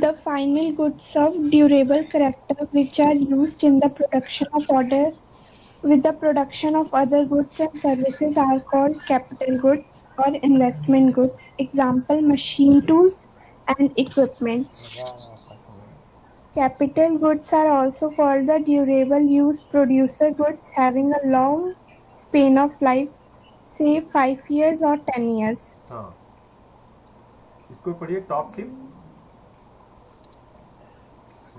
The final goods of durable character which are used in the production of order with the production of other goods and services are called capital goods or investment goods. Example, machine tools and equipments. Capital goods are also called the durable use producer goods having a long span of life, say 5 years or 10 years. हाँ, इसको पढ़िए। Top tip,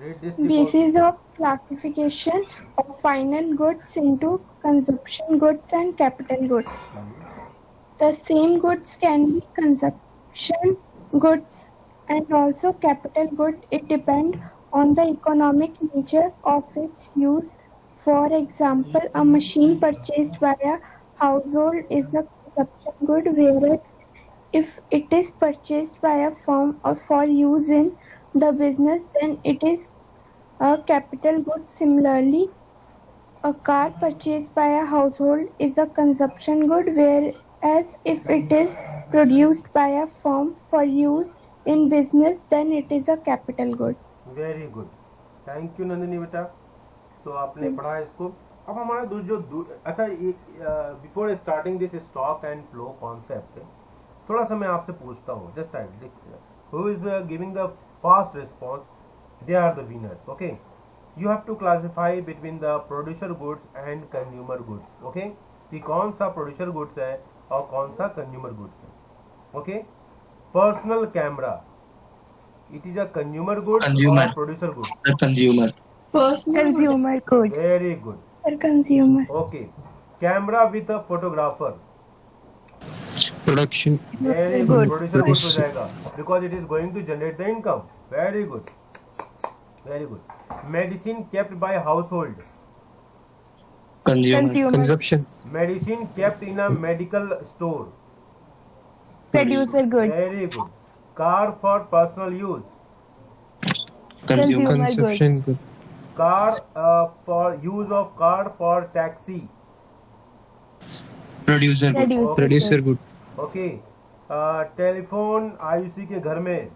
read this tip Basis of classification of final goods into consumption goods and capital goods. The same goods can be consumption goods and also capital good. It depends on the economic nature of its use. For example, a machine purchased by a household is a consumption good, whereas if it is purchased by a firm or for use in the business, then it is a capital good. Similarly, a car purchased by a household is a consumption good, whereas if it is produced by a firm for use in business, then it is a capital good. Very good, thank you Nandini बेटा। तो आपने पढ़ा इसको। अब हमारा अच्छा, before starting this stock and flow concept, थोड़ा सा मैं आपसे पूछता हूँ, just time who is giving the fast response, they are the winners. Okay, you have to classify between the producer goods and consumer goods. Okay, कि कौन सा producer goods है और कौन सा कंज्यूमर गुड्स है। Okay, personal camera, it is a consumer goods or producer goods? Consumer. Consumer good. Very good. For consumer. Okay, camera with a photographer, Production. very good. Producer goods हो जाएगा because it is going to generate the income. Very good, very good. Medicine kept by household, Consumer. Consumption. medicine kept in a medical store, Producer good. very good. Car for personal use, Consumer good. Consumption good. Car for use of car for taxi, Producer good. Producer good. Okay. Telephone Ayushi के घर में,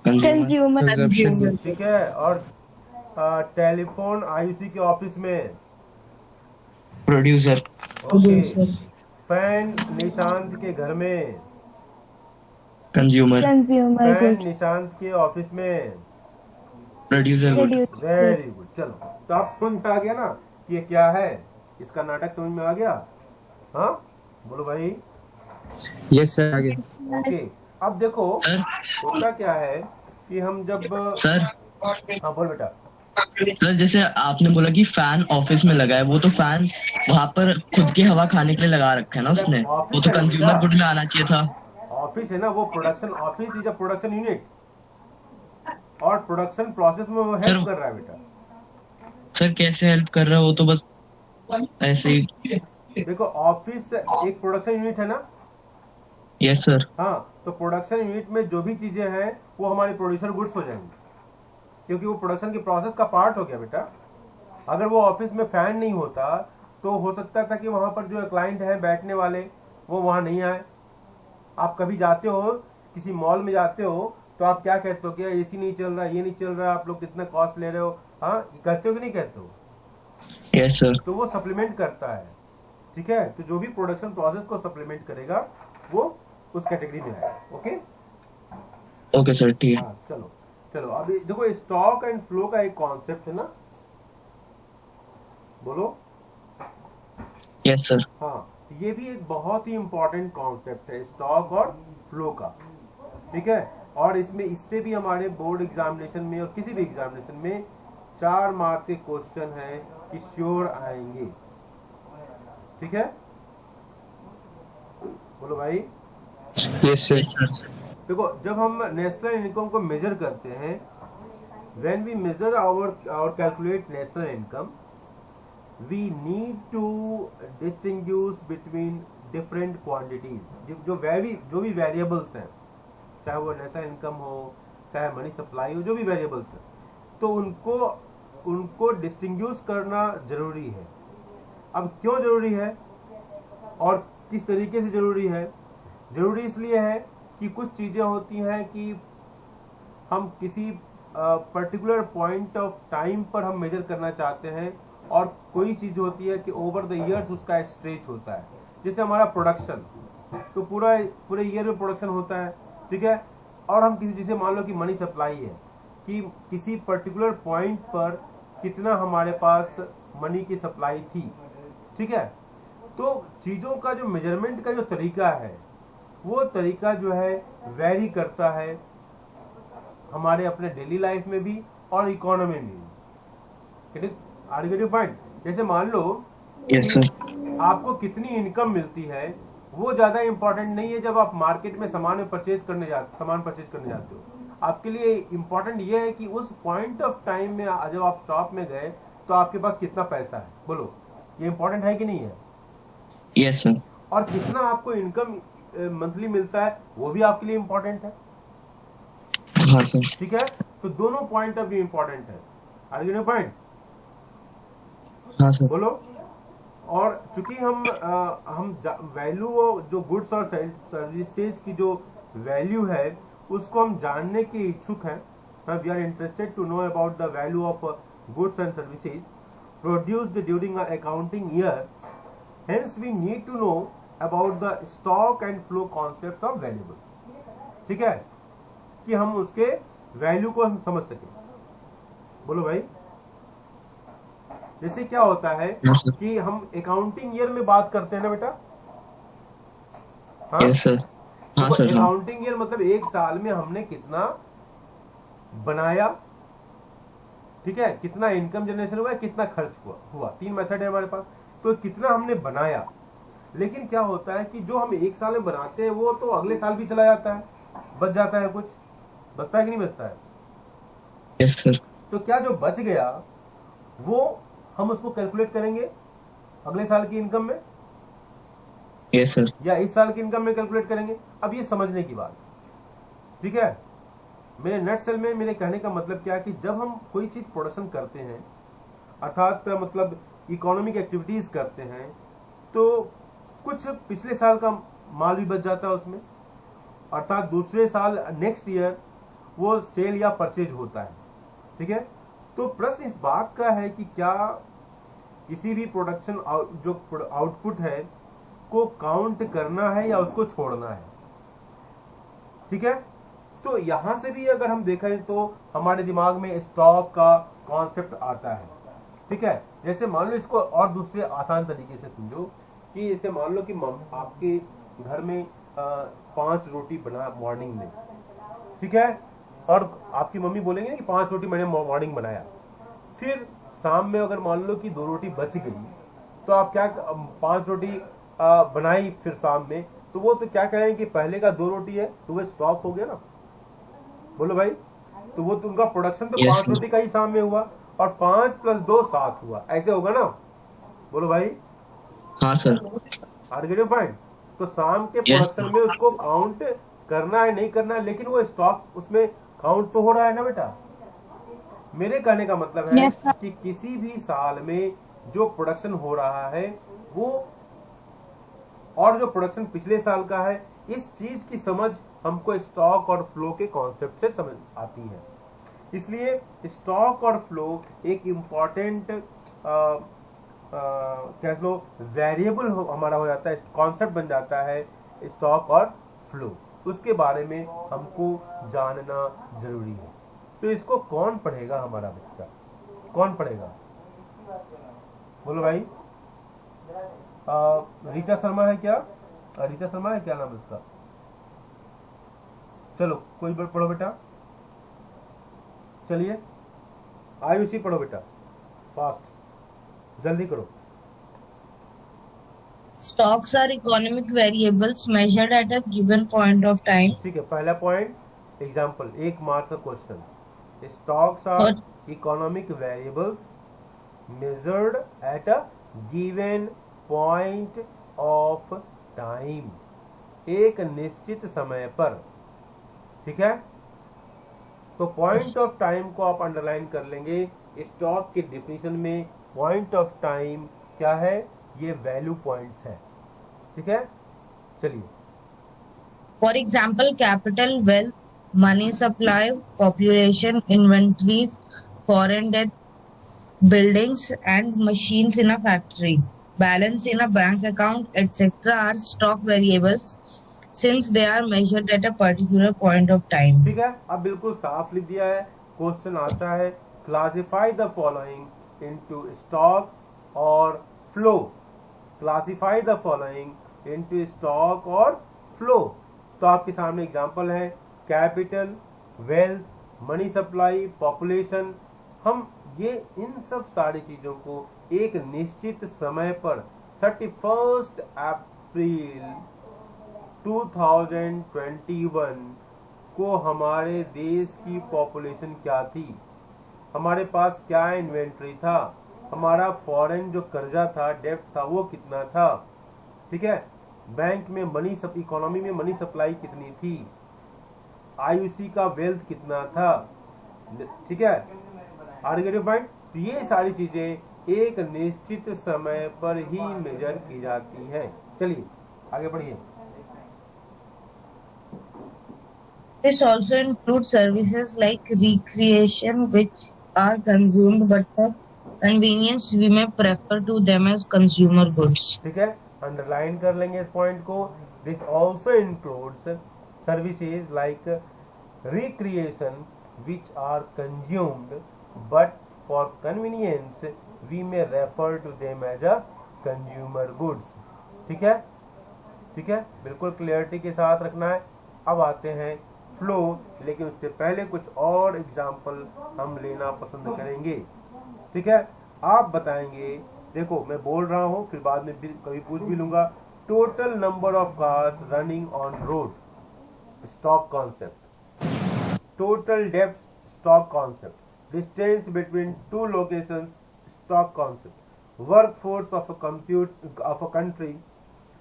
Consumer. Consumption good. ठीक है। और telephone Ayushi के office में, Producer. Okay. Fan Nishant के घर में, Consumer. Consumer fan good. Nishant के ऑफिस में, Producer good. Producer. Very good. चलो, तो आप समझ में आ गया ना कि ये क्या है, इसका नाटक समझ में आ गया? हाँ बोलो भाई। Yes sir. आगे. ओके, अब देखो Sir. होता क्या है कि हम जब, Sir. हाँ बोल बेटा। सर जैसे आपने बोला कि फैन ऑफिस में लगा है, वो तो फैन वहाँ पर खुद की हवा खाने के लिए लगा रखा है ना उसने, वो तो कंज्यूमर गुड में आना चाहिए था। ऑफिस है ना, वो production office is a production unit, और प्रोडक्शन प्रोसेस में वो हेल्प सर- कर रहा है बेटा। सर कैसे हेल्प कर रहा है, वो तो बस ऐसे ही। देखो ऑफिस एक प्रोडक्शन यूनिट है ना, यस सर। हाँ, तो प्रोडक्शन यूनिट में जो भी चीजें हैं वो हमारी प्रोड्यूसर गुड्स हो जाएंगी, क्योंकि वो प्रोडक्शन की प्रोसेस का पार्ट हो गया बेटा। अगर वो ऑफिस में फैन नहीं होता तो हो सकता था कि वहां पर जो क्लाइंट है बैठने वाले वो वहां नहीं आए। आप कभी जाते हो किसी मॉल में जाते हो तो आप क्या कहते हो कि एसी नहीं चल रहा, ये नहीं चल रहा, आप लोग कितना कॉस्ट ले रहे हो, हाँ कहते हो कि नहीं कहते हो? Yes sir. तो वो सप्लीमेंट करता है, ठीक है। तो जो भी प्रोडक्शन प्रोसेस को सप्लीमेंट करेगा वो उस कैटेगरी में आएगा। ओके ओके सर ठीक है। हाँ, चलो चलो अभी देखो स्टॉक एंड फ्लो का एक कॉन्सेप्ट है ना, बोलो। Yes sir. हाँ, ये भी एक बहुत ही इंपॉर्टेंट कॉन्सेप्ट है स्टॉक और फ्लो का, ठीक है। और इसमें इससे भी हमारे बोर्ड एग्जामिनेशन में और किसी भी एग्जामिनेशन में 4 मार्क्स के क्वेश्चन हैं कि श्योर आएंगे, ठीक है। बोलो भाई। Yes sir. Yes sir. देखो जब हम नेशनल इनकम को मेजर करते हैं, when we measure our calculate national income, we need to distinguish between different quantities. जो भी वेरिएबल्स हैं, चाहे वो नेशनल इनकम हो, चाहे मनी सप्लाई हो, जो भी वेरिएबल्स हैं, तो उनको डिस्टिंग्विश करना जरूरी है। अब क्यों जरूरी है और किस तरीके से जरूरी है? जरूरी इसलिए है कि कुछ चीज़ें होती हैं कि हम किसी पर्टिकुलर पॉइंट ऑफ टाइम पर हम मेजर करना चाहते हैं, और कोई चीज़ होती है कि ओवर द ईयर्स उसका स्ट्रेच होता है। जैसे हमारा प्रोडक्शन, तो पूरे ईयर में प्रोडक्शन होता है, ठीक है। और हम किसी, जैसे मान लो कि मनी सप्लाई है, कि किसी पर्टिकुलर पॉइंट पर कितना हमारे पास मनी की सप्लाई थी, ठीक है। तो चीज़ों का जो मेजरमेंट का जो तरीका है, वो तरीका जो है वेरी करता है हमारे अपने डेली लाइफ में भी और इकोनॉमी में भी। Are you getting point? जैसे मान लो यस सर। आपको कितनी इनकम मिलती है वो ज़्यादा इंपॉर्टेंट नहीं है जब आप मार्केट में सामान परचेज करने जाते हो। आपके लिए इम्पोर्टेंट ये है कि उस पॉइंट ऑफ टाइम में जब आप शॉप में गए तो आपके पास कितना पैसा है। बोलो, ये इम्पोर्टेंट है कि नहीं है? Yes sir. और कितना आपको इनकम मंथली मिलता है वो भी आपके लिए इम्पोर्टेंट है, हाँ सर। ठीक है। तो दोनों पॉइंट ऑफ व्यू इम्पोर्टेंट है। Are you getting point? हाँ सर। बोलो। और चूंकि हम वैल्यू, जो गुड्स और सर्विसेज की जो वैल्यू है उसको हम जानने के इच्छुक हैं, we are interested to know about the value of goods and services produced during a accounting year, hence we need to know about the stock and flow concept of valuables, ठीक है, कि हम उसके वैल्यू को हम समझ सकें। बोलो भाई। जैसे क्या होता है Yes, sir. कि हम अकाउंटिंग ईयर में बात करते हैं ना बेटा, हाँ? Yes sir. हाँ सर। हाँ। अकाउंटिंग ईयर मतलब एक साल में हमने कितना बनाया, ठीक है, कितना इनकम जनरेशन हुआ, कितना खर्च हुआ। 3 मेथड है हमारे पास। तो कितना हमने बनाया, लेकिन क्या होता है कि जो हम एक साल में बनाते हैं वो तो अगले साल भी चला जाता है, बच जाता है, कुछ बचता है कि नहीं बचता है? Yes sir. तो क्या जो बच गया वो हम उसको कैलकुलेट करेंगे अगले साल की इनकम में, यस सर। या इस साल की इनकम में कैलकुलेट करेंगे? अब ये समझने की बात, ठीक है। मेरे नेट सेल में मेरे कहने का मतलब क्या है कि जब हम कोई चीज़ प्रोडक्शन करते हैं, अर्थात मतलब इकोनॉमिक एक्टिविटीज़ करते हैं, तो कुछ पिछले साल का माल भी बच जाता है उसमें, अर्थात दूसरे साल नेक्स्ट ईयर वो सेल या परचेज होता है। ठीक है। तो प्रश्न इस बात का है कि क्या किसी भी प्रोडक्शन जो आउटपुट है को काउंट करना है या उसको छोड़ना है। ठीक है। तो यहां से भी अगर हम देखें तो हमारे दिमाग में स्टॉक का कॉन्सेप्ट आता है। ठीक है। जैसे मान लो, इसको और दूसरे आसान तरीके से समझो कि जैसे मान लो कि आपके घर में 5 रोटी बना मॉर्निंग में, ठीक है, और आपकी मम्मी बोलेंगे ना कि 5 रोटी मैंने मॉर्निंग बनाया, फिर शाम में अगर मान लो कि 2 रोटी बच गई, तो आप क्या 5 रोटी बनाई फिर शाम में, तो वो तो क्या कहें कि पहले का 2 रोटी है तो वो स्टॉक हो गया ना। बोलो भाई, तो वो तो उनका प्रोडक्शन तो 5 रोटी का ही शाम में हुआ, और 5 + 2 7 हुआ, ऐसे होगा ना। बोलो भाई। हाँ सर। आर्गेटिव पॉइंट। तो शाम के प्रोडक्शन में उसको काउंट करना है नहीं करना है, लेकिन वो स्टॉक उसमें काउंट तो हो रहा है ना बेटा। मेरे कहने का मतलब है कि किसी भी साल में जो प्रोडक्शन हो रहा है वो, और जो प्रोडक्शन पिछले साल का है, इस चीज की समझ हमको स्टॉक और फ्लो के कॉन्सेप्ट से समझ आती है। इसलिए स्टॉक और फ्लो एक इम्पॉर्टेंट कह लो वेरिएबल हमारा हो जाता है, कॉन्सेप्ट बन जाता है स्टॉक और फ्लो। उसके बारे में हमको जानना जरूरी है। तो इसको कौन पढ़ेगा? हमारा बच्चा कौन पढ़ेगा? बोलो भाई। ऋचा शर्मा है क्या? ऋचा शर्मा है क्या नाम उसका? चलो कोई पढ़ो बेटा। चलिए आयुषी पढ़ो बेटा, फास्ट, जल्दी करो। Stocks are economic variables measured at a given point of time. ठीक है, पहला पॉइंट एग्जाम्पल 1 मार्क्स का question. Stocks are economic variables measured at a given point of time, एक निश्चित समय पर। ठीक है। तो पॉइंट ऑफ टाइम को आप अंडरलाइन कर लेंगे। स्टॉक के डिफिनीशन में पॉइंट ऑफ टाइम क्या है? ये वैल्यू पॉइंट्स है। ठीक है। चलिए। For example, capital, wealth, money supply, population, inventories, foreign debt, buildings and machines in a factory, balance in a bank account, etc. are stock variables since they are measured at a particular point of time. ठीक है। अब बिल्कुल साफ लिख दिया है। Question आता है, classify the following into stock और flow. Classify the following into stock और फ्लो। तो आपके सामने एग्जांपल है capital, wealth, money supply, population. हम ये इन सब सारी चीजों को एक निश्चित समय पर 31 अप्रैल 2021 को हमारे देश की पॉपुलेशन क्या थी, हमारे पास क्या इन्वेंट्री था, हमारा फॉरेन जो कर्जा था, डेब्ट था, वो कितना था। ठीक है। बैंक में इकोनॉमी में मनी सप्लाई कितनी थी, आईयूसी का वेल्थ कितना था। ठीक है। आर्गेटिव पॉइंट। तो ये सारी चीजें एक निश्चित समय पर ही मेजर की जाती हैं। चलिए आगे बढ़िए। This also includes services like recreation, which are consumed, but for convenience we may prefer to them as consumer goods. ठीक है, अंडरलाइन कर लेंगे इस पॉइंट को। This also includes services like recreation which are consumed but for convenience we may refer to them as a consumer goods. ठीक है। ठीक है, बिल्कुल क्लियरिटी के साथ रखना है। अब आते हैं फ्लो, लेकिन उससे पहले कुछ और एग्जाम्पल हम लेना पसंद करेंगे। ठीक है। आप बताएंगे, देखो मैं बोल रहा हूं, फिर बाद में भी कभी पूछ भी लूंगा। Total number of cars running on road, stock concept. Total depth, stock concept. Distance between two locations, stock concept. Workforce of a country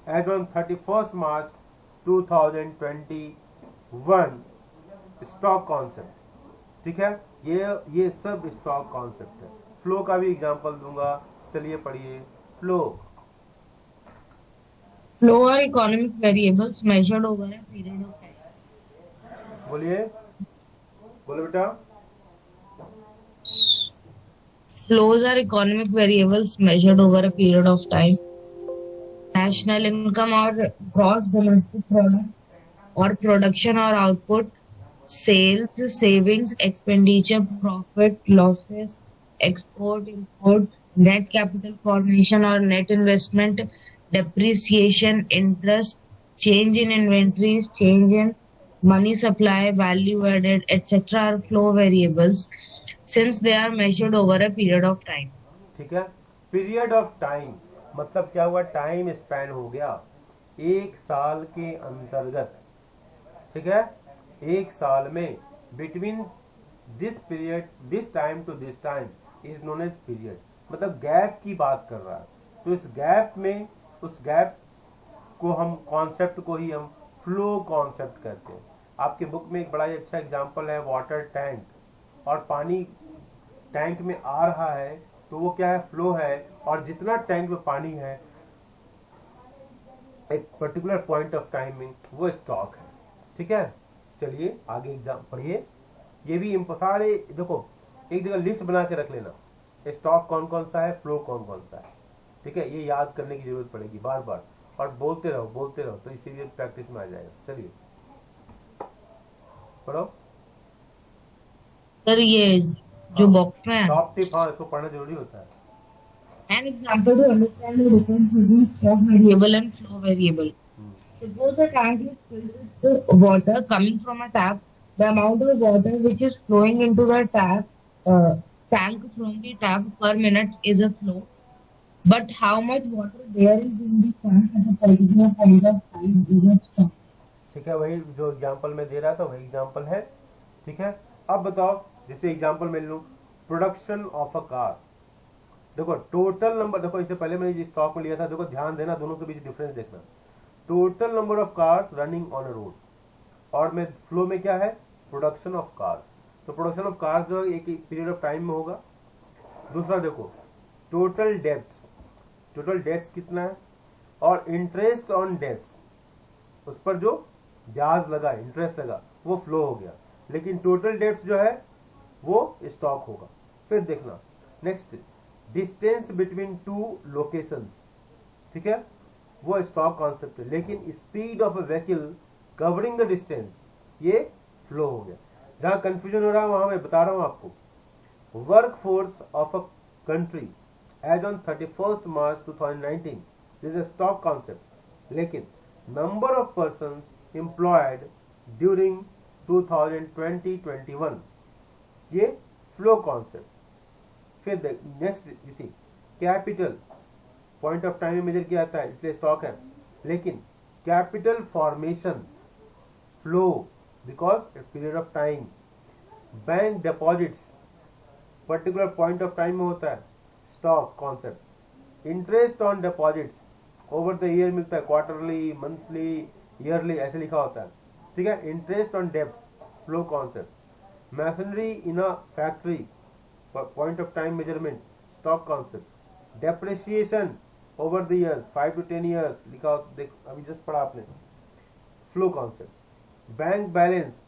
as on 31 March 2021, stock concept, ठीक है, ये सब स्टॉक कॉन्सेप्ट है। फ्लो का भी example दूंगा, चलिए पढ़िए। Flow Flow are economic variables measured over a period of time. बोलिए, बोलो बेटा। Flows are economic variables measured over a period of time. National income or gross domestic product or production or output, sales, savings, expenditure, profit, losses, export, import, net capital formation or net investment, depreciation, interest, change in inventories, change in money supply, value added, etc. are flow variables since they are measured over a period of time. ठीक है, period of time मतलब क्या हुआ, time span हो गया एक साल के अंतर्गत, ठीक है, एक साल में between this period, this time to this time is known as period, मतलब गैप की बात कर रहा है। तो इस गैप में, उस गैप को हम कॉन्सेप्ट को ही हम फ्लो कॉन्सेप्ट कहते हैं। आपके बुक में एक बड़ा ही अच्छा एग्जांपल है वाटर टैंक, और पानी टैंक में आ रहा है तो वो क्या है, फ्लो है, और जितना टैंक में पानी है एक पर्टिकुलर पॉइंट ऑफ टाइम में वो स्टॉक है, ठीक है। चलिए आगे एग्जाम पढ़िए। ये भी सारे देखो एक जगह लिस्ट बना के रख लेना, स्टॉक कौन कौन सा है, फ्लो कौन कौन सा है, ठीक है, ये याद करने की जरूरत पड़ेगी बार बार, और बोलते रहो तो इसी भी प्रैक्टिस में आ जाएगा। चलिए पढ़ो सर ये जो बॉक्स में है, टॉप टिप, हाँ इसको पढ़ना जरूरी होता है। an example to understand the difference between stock variable and flow variable. Suppose a tank is filled with water coming from a tap. The amount of water which is flowing into the tank from the tap per minute is a flow. But how much water there is in the tank at a particular point of time is a stock. ठीक है, वही जो example मैं दे रहा था वही example है, ठीक है। अब बताओ, जैसे एग्जांपल मैं लूं प्रोडक्शन ऑफ अ कार, देखो टोटल नंबर, देखो इससे पहले मैंने स्टॉक में लिया था, देखो ध्यान देना, दोनों के बीच डिफरेंस देखना। Total number of cars running on a road, और में फ्लो में क्या है, प्रोडक्शन ऑफ कार्स। तो प्रोडक्शन ऑफ कार्स जो एक पीरियड ऑफ टाइम में होगा। दूसरा देखो टोटल डेब्ट्स, टोटल डेब्ट्स कितना है, और इंटरेस्ट ऑन डेब्ट्स, उस पर जो ब्याज लगा, इंटरेस्ट लगा, वो फ्लो हो गया, लेकिन टोटल डेब्ट्स जो है वो स्टॉक होगा। फिर देखना next, distance between two locations, ठीक है, वो स्टॉक कॉन्सेप्ट है, लेकिन speed of a vehicle covering the distance ये फ्लो हो गया। जहां कंफ्यूजन हो रहा है वहां मैं बता रहा हूं आपको। Work force of a country as on 31 March 2019 this is stock concept, लेकिन number of person employed during 2020-21 ये फ्लो कॉन्सेप्ट। फिर next you see capital point of time में मेजर किया जाता है, इसलिए स्टॉक है, लेकिन capital formation flow because period of time. Bank deposits particular point of time में होता है, stock concept. Interest on deposits over the year मिलता है, क्वार्टरली, मंथली, ईयरली ऐसे लिखा होता है, ठीक है। Interest on debts flow concept. Masonry in a factory point of time measurement stock concept. Depreciation over the years 5 to 10 years लिखा हो, देख अभी जस्ट पढ़ा आपने, flow concept. Bank balance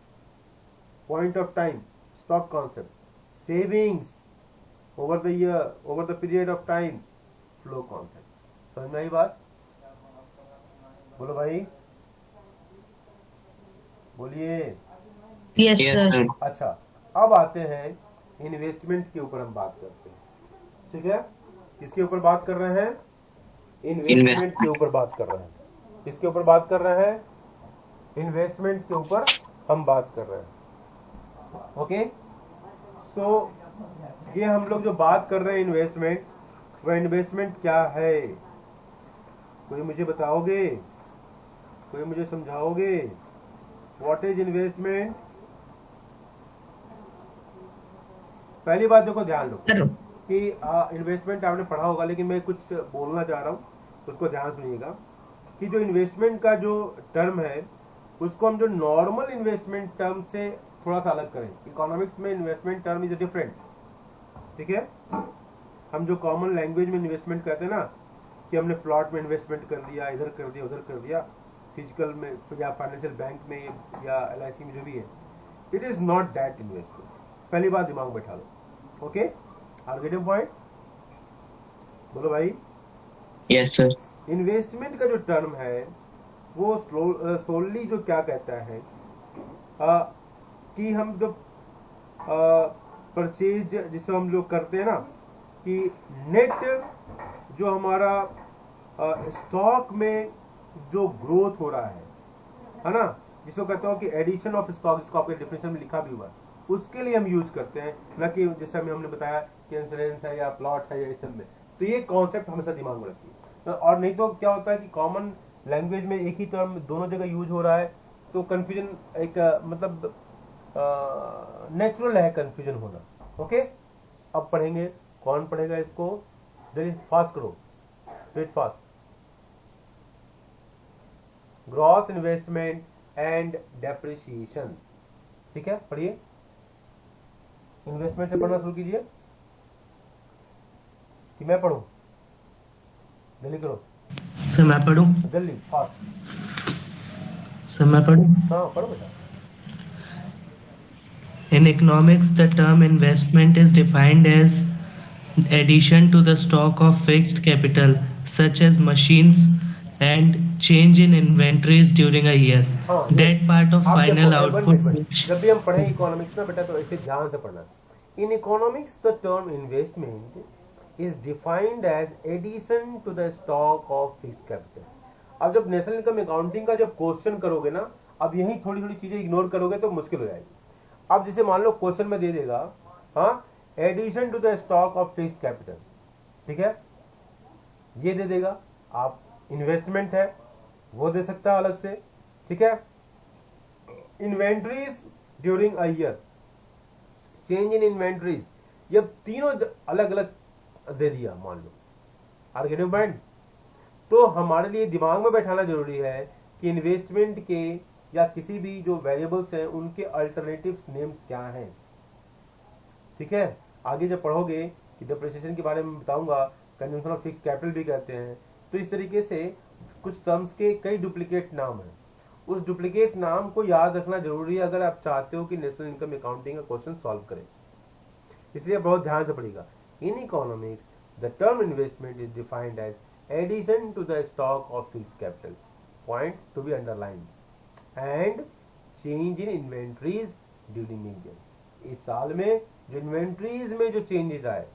point of time stock concept. Savings over the year, over the period of time flow concept. समझ में आई बात, बोलो भाई, बोलिए। Yes, sir. अच्छा, अब आते हैं इन्वेस्टमेंट के ऊपर हम बात करते हैं, ठीक है। किसके ऊपर बात कर रहे हैं, इन्वेस्टमेंट के ऊपर बात कर रहे हैं। किसके ऊपर बात कर रहे हैं, इन्वेस्टमेंट के ऊपर हम बात कर रहे हैं, ओके। सो ये हम लोग जो बात कर रहे हैं इन्वेस्टमेंट, वह इन्वेस्टमेंट क्या है, कोई मुझे बताओगे, कोई मुझे समझाओगे, व्हाट इज इन्वेस्टमेंट। पहली बात देखो, ध्यान दो कि इन्वेस्टमेंट आपने पढ़ा होगा, लेकिन मैं कुछ बोलना चाह रहा हूँ, उसको ध्यान सुनिएगा कि जो इन्वेस्टमेंट का जो टर्म है उसको हम जो नॉर्मल इन्वेस्टमेंट टर्म से थोड़ा सा अलग करें। इकोनॉमिक्स में इन्वेस्टमेंट टर्म इज डिफरेंट, ठीक है। हम जो कॉमन लैंग्वेज में इन्वेस्टमेंट कहते हैं ना, कि हमने प्लॉट में इन्वेस्टमेंट कर दिया, इधर कर दिया, उधर कर दिया, फिजिकल में या फाइनेंशियल बैंक में या LIC में जो भी है, it is not that investment. पहली बात दिमाग में बैठा लो। Okay, are getting point? बोलो भाई। Yes sir. इन्वेस्टमेंट का जो टर्म है वो सोलली जो क्या कहता है कि हम जो परचेज जिसे हम लोग करते हैं ना, कि नेट जो हमारा स्टॉक में जो ग्रोथ हो रहा है ना, जिसको कहते हो कि एडिशन ऑफ स्टॉक, जिसको आपके डेफिनेशन में लिखा भी हुआ है, उसके लिए हम यूज करते हैं, ना कि जैसे हमने बताया कि इंश्योरेंस है या प्लॉट है या इस सब में। तो ये कॉन्सेप्ट हमेशा दिमाग में रखिए। और नहीं तो क्या होता है कि कॉमन लैंग्वेज में एक ही टर्म दोनों जगह यूज हो रहा है, तो कंफ्यूजन एक मतलब नेचुरल है कंफ्यूजन होना। ओके, अब पढ़ेंगे। कौन पढ़ेगा इसको? जल्दी फास्ट करो, read fast. Gross investment and depreciation, ठीक है, पढ़िए। इन्वेस्टमेंट से पढ़ना शुरू कीजिए कि मैं पढ़ूं? जल्दी करो सर मैं पढ़ूं? जल्दी फास्ट। सर मैं पढ़ूं? हाँ पढ़ो बेटा। In economics, the term investment is defined as addition to the stock of fixed capital, such as machines, and change in inventories during a year. हाँ, That part of आप final देखो, output one minute, which जब भी हम पढ़े economics ना बेटा, तो ऐसे ध्यान से पढ़ना। In economics the term investment is defined as addition to the stock of fixed capital. अब जब नेशनल इनकम अकाउंटिंग का जब क्वेश्चन करोगे ना, अब यही थोड़ी थोड़ी चीजें इग्नोर करोगे तो मुश्किल हो जाएगी। अब जैसे मान लो क्वेश्चन में दे देगा, हाँ, addition to the stock of fixed capital, ठीक है, ये दे देगा। आप इन्वेस्टमेंट है वो दे सकता है अलग से, ठीक है। Inventories during a year, change in inventories, ये तीनों अलग अलग दे दिया मान लो। Are getting point? तो हमारे लिए दिमाग में बैठाना जरूरी है कि इन्वेस्टमेंट के या किसी भी जो वेरिएबल्स हैं उनके अल्टरनेटिव्स नेम्स क्या हैं, ठीक है। आगे जब पढ़ोगे कि डिप्रिसिएशन के बारे में बताऊंगा, कंजम्पशन ऑफ फिक्स्ड कैपिटल भी कहते हैं। तो इस तरीके से कुछ टर्म्स के कई डुप्लीकेट नाम हैं। उस डुप्लीकेट नाम को याद रखना जरूरी है अगर आप चाहते हो कि नेशनल इनकम अकाउंटिंग का क्वेश्चन सॉल्व करें। इसलिए बहुत ध्यान से पढ़िएगा। In economics the term investment is defined as addition to the stock of fixed capital, point to be underline, and change in inventories during year. इस साल में जो इन्वेंट्रीज में जो चेंजेस आए,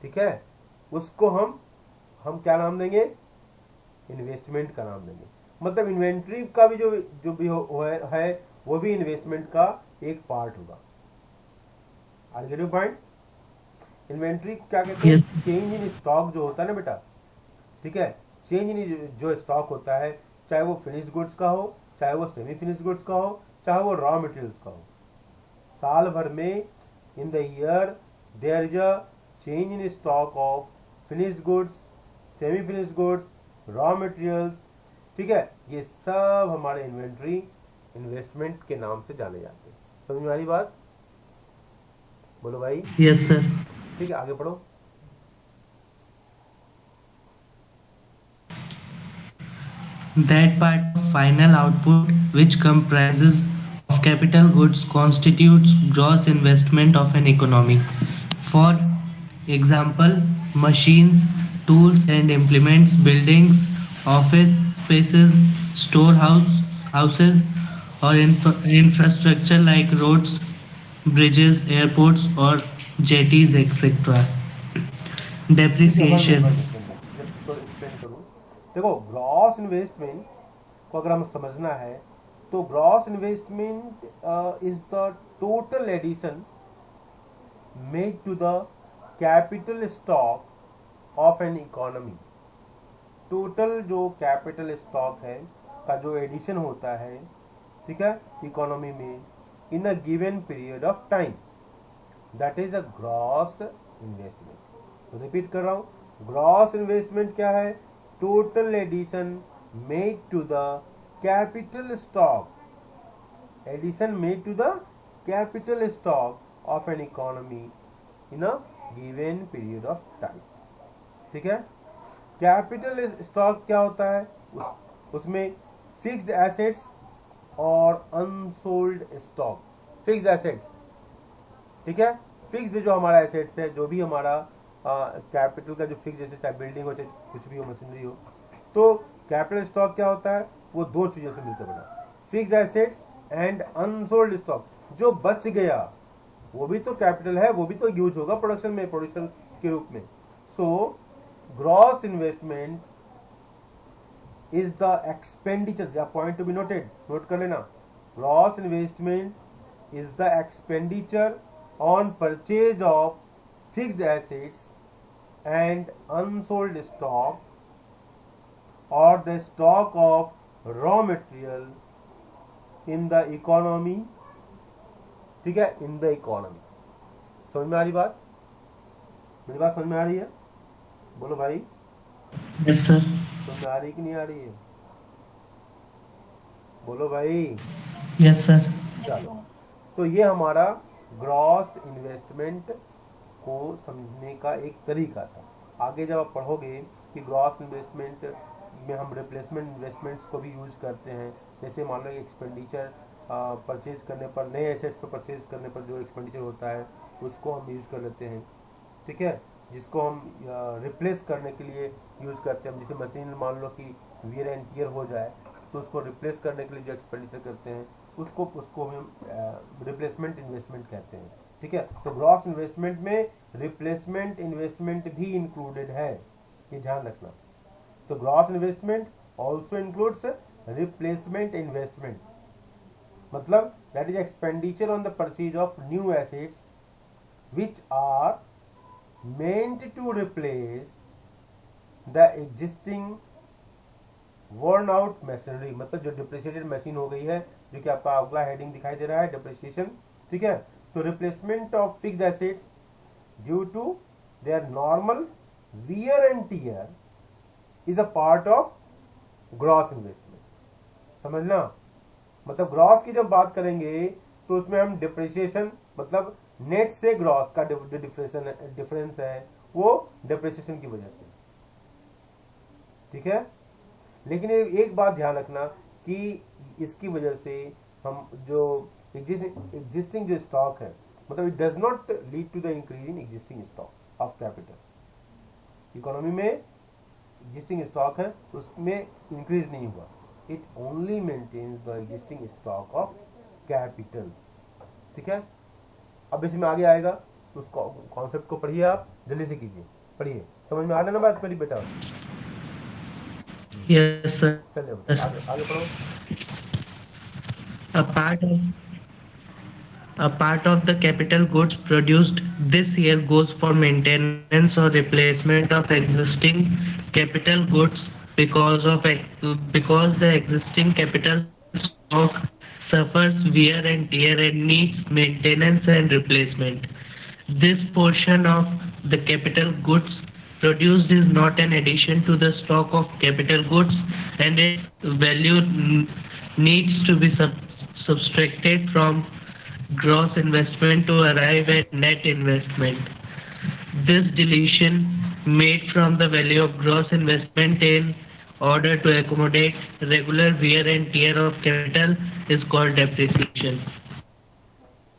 ठीक है, उसको हम क्या नाम देंगे? इन्वेस्टमेंट का नाम देंगे। मतलब इन्वेंट्री का भी जो भी है वो भी इन्वेस्टमेंट का एक पार्ट होगा। Are get your point? Inventory को क्या कहते हैं? चेंज इन स्टॉक जो होता है ना बेटा, ठीक है, चेंज इन जो स्टॉक होता है, चाहे वो फिनिश्ड गुड्स का हो, चाहे वो सेमी फिनिश्ड गुड्स का हो, चाहे वो रॉ मटेरियल्स का हो। साल भर में in the year there is a change in stock of finished goods, semi finished goods, raw materials, ठीक है। ये सब हमारे इन्वेंट्री इन्वेस्टमेंट के नाम से जाने जाते हैं। समझ में आ रही बात? बोलो भाई। yes sir. ठीक है, आगे पढ़ो। That part of final output which comprises of capital goods constitutes gross investment of an economy. For example, machines, tools and implements, buildings, office spaces, houses or infrastructure like roads, bridges, airports or jetties, etc. Depreciation. देखो, gross investment को अगर हमें समझना है तो gross investment is the total addition made to the capital stock of an economy. Total जो capital stock है का जो एडिशन होता है, ठीक है, इकोनॉमी में in a given period of time, that is a gross investment. तो रिपीट कर रहा हूं, ग्रॉस इन्वेस्टमेंट क्या है? Total addition made to the capital stock, addition made to the capital stock of an economy in a given period of time. ठीक है, capital stock क्या होता है? उसमें फिक्स्ड एसेट्स और अनसोल्ड स्टॉक। फिक्स्ड एसेट्स, ठीक है, फिक्स्ड जो हमारा एसेट्स है, जो भी हमारा कैपिटल का जो फिक्स्ड एसेट, चाहे बिल्डिंग हो चाहे कुछ भी हो, मशीनरी हो, तो कैपिटल स्टॉक क्या होता है? वो दो चीजों से मिलकर बना, fixed assets and unsold stock. जो बच गया वो भी तो कैपिटल है, वो भी तो यूज होगा प्रोडक्शन में, प्रोडक्शन के रूप में। So gross investment is the expenditure, point to be noted, note कर लेना। Gross investment is the expenditure on purchase of fixed assets and unsold stock or the stock of raw material in the economy। ठीक है, in the economy। समझ में आ रही बात? मेरी बात समझ में आ रही है? बोलो भाई। Yes sir. समझ में आ रही कि नहीं आ रही है? बोलो भाई। Yes sir. चलो, तो ये हमारा ग्रॉस इन्वेस्टमेंट को समझने का एक तरीका था। आगे जब आप पढ़ोगे कि ग्रॉस इन्वेस्टमेंट में हम रिप्लेसमेंट इन्वेस्टमेंट्स को भी यूज करते हैं। जैसे मान लो एक्सपेंडिचर परचेज करने पर, नए एसेट्स पर परचेज करने पर जो एक्सपेंडिचर होता है उसको हम यूज कर लेते हैं। ठीक है, जिसको हम रिप्लेस करने के लिए यूज करते हैं। जैसे मशीन मान लो कि वियर एंड टियर हो जाए तो उसको रिप्लेस करने के लिए जो एक्सपेंडिचर करते हैं उसको हम रिप्लेसमेंट इन्वेस्टमेंट कहते हैं। ठीक है, तो ग्रॉस इन्वेस्टमेंट में रिप्लेसमेंट इन्वेस्टमेंट भी इंक्लूडेड है, ये ध्यान रखना। तो gross investment also includes replacement investment, मतलब that is expenditure on the purchase of new assets which are meant to replace the existing worn out machinery. मतलब जो डिप्रिसिएटेड मशीन हो गई है, जो कि आपका अगला हेडिंग दिखाई दे रहा है, डिप्रिसिएशन। ठीक है, तो replacement of fixed assets due to their normal wear and tear is a part of gross investment. समझना, मतलब ग्रॉस की जब बात करेंगे तो उसमें हम डिप्रिसिएशन, मतलब नेट से ग्रॉस का डिफरेंस है, वो डिप्रिसिएशन की वजह से। ठीक है, लेकिन एक बात ध्यान रखना कि इसकी वजह से हम जो एग्जिस्टिंग जो स्टॉक है, मतलब it does not lead to the increase in existing stock of capital. Economy में एग्जिस्टिंग स्टॉक है तो उसमें इंक्रीज नहीं हुआ, it only maintains the existing stock of capital. ठीक है, अब इसमें आगे आएगा तो उसको कॉन्सेप्ट को पढ़िए, आप जल्दी से कीजिए, पढ़िए, समझ में आ रहा ना बात मेरी बेटा? Yes sir. चलिए आगे पढ़ो। A part of the capital goods produced this year goes for maintenance or replacement of existing capital goods because the existing capital stock suffers wear and tear and needs maintenance and replacement. This portion of the capital goods produced is not an addition to the stock of capital goods, and its value needs to be subtracted from gross investment to arrive at net investment. This deletion made from the value of gross investment in order to accommodate regular wear and tear of capital is called depreciation.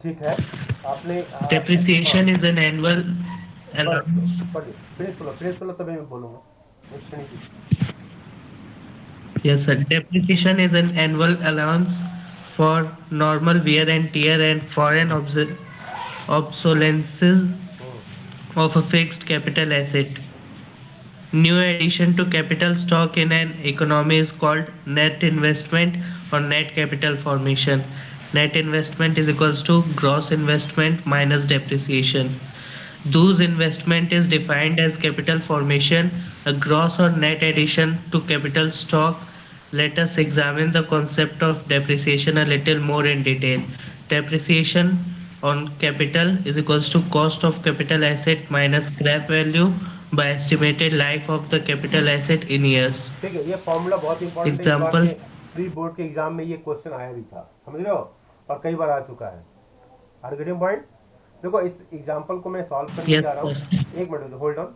ठीक है, आपने Depreciation is an annual finish करो तभी मैं बोलूंगा। Yes sir. Depreciation is an annual allowance for normal wear and tear and foreign obsolescence of a fixed capital asset. New addition to capital stock in an economy is called net investment or net capital formation. Net investment is equals to gross investment minus depreciation. Those investment is defined as capital formation, a gross or net addition to capital stock. Let us examine the concept of depreciation a little more in detail. Depreciation on capital is equals to cost of capital asset minus scrap value by estimated life of the capital asset in years. ठीक है, ये formula बहुत important है। Example, pre board के exam में ये question आया भी था, समझ रहे हो, और कई बार आ चुका है। Are getting point? देखो इस एग्जांपल को मैं सॉल्व करने Yes, जा रहा हूँ, sir. एक मिनट होल्ड ऑन।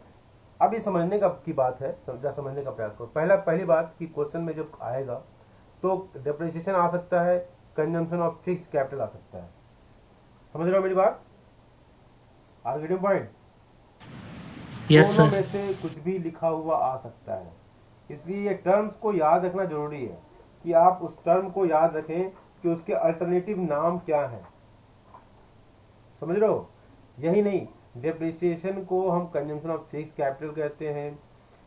अब ये समझने का की बात है, समझने का प्रयास करो। पहली बात कि क्वेश्चन में जब आएगा तो डेप्रिसिएशन आ सकता है, कंजम्पशन ऑफ फिक्स्ड कैपिटल आ सकता है। समझ रहे हो मेरी बात? Are getting point? Yes, दोनों sir. में से कुछ भी लिखा हुआ आ सकता है, इसलिए ये टर्म्स को याद रखना जरूरी है कि आप उस टर्म को याद रखें कि उसके अल्टरनेटिव नाम क्या है। समझ रहे हो? यही नहीं, डेप्रिसिएशन को हम कंजम्पशन ऑफ फिक्स्ड कैपिटल कहते हैं,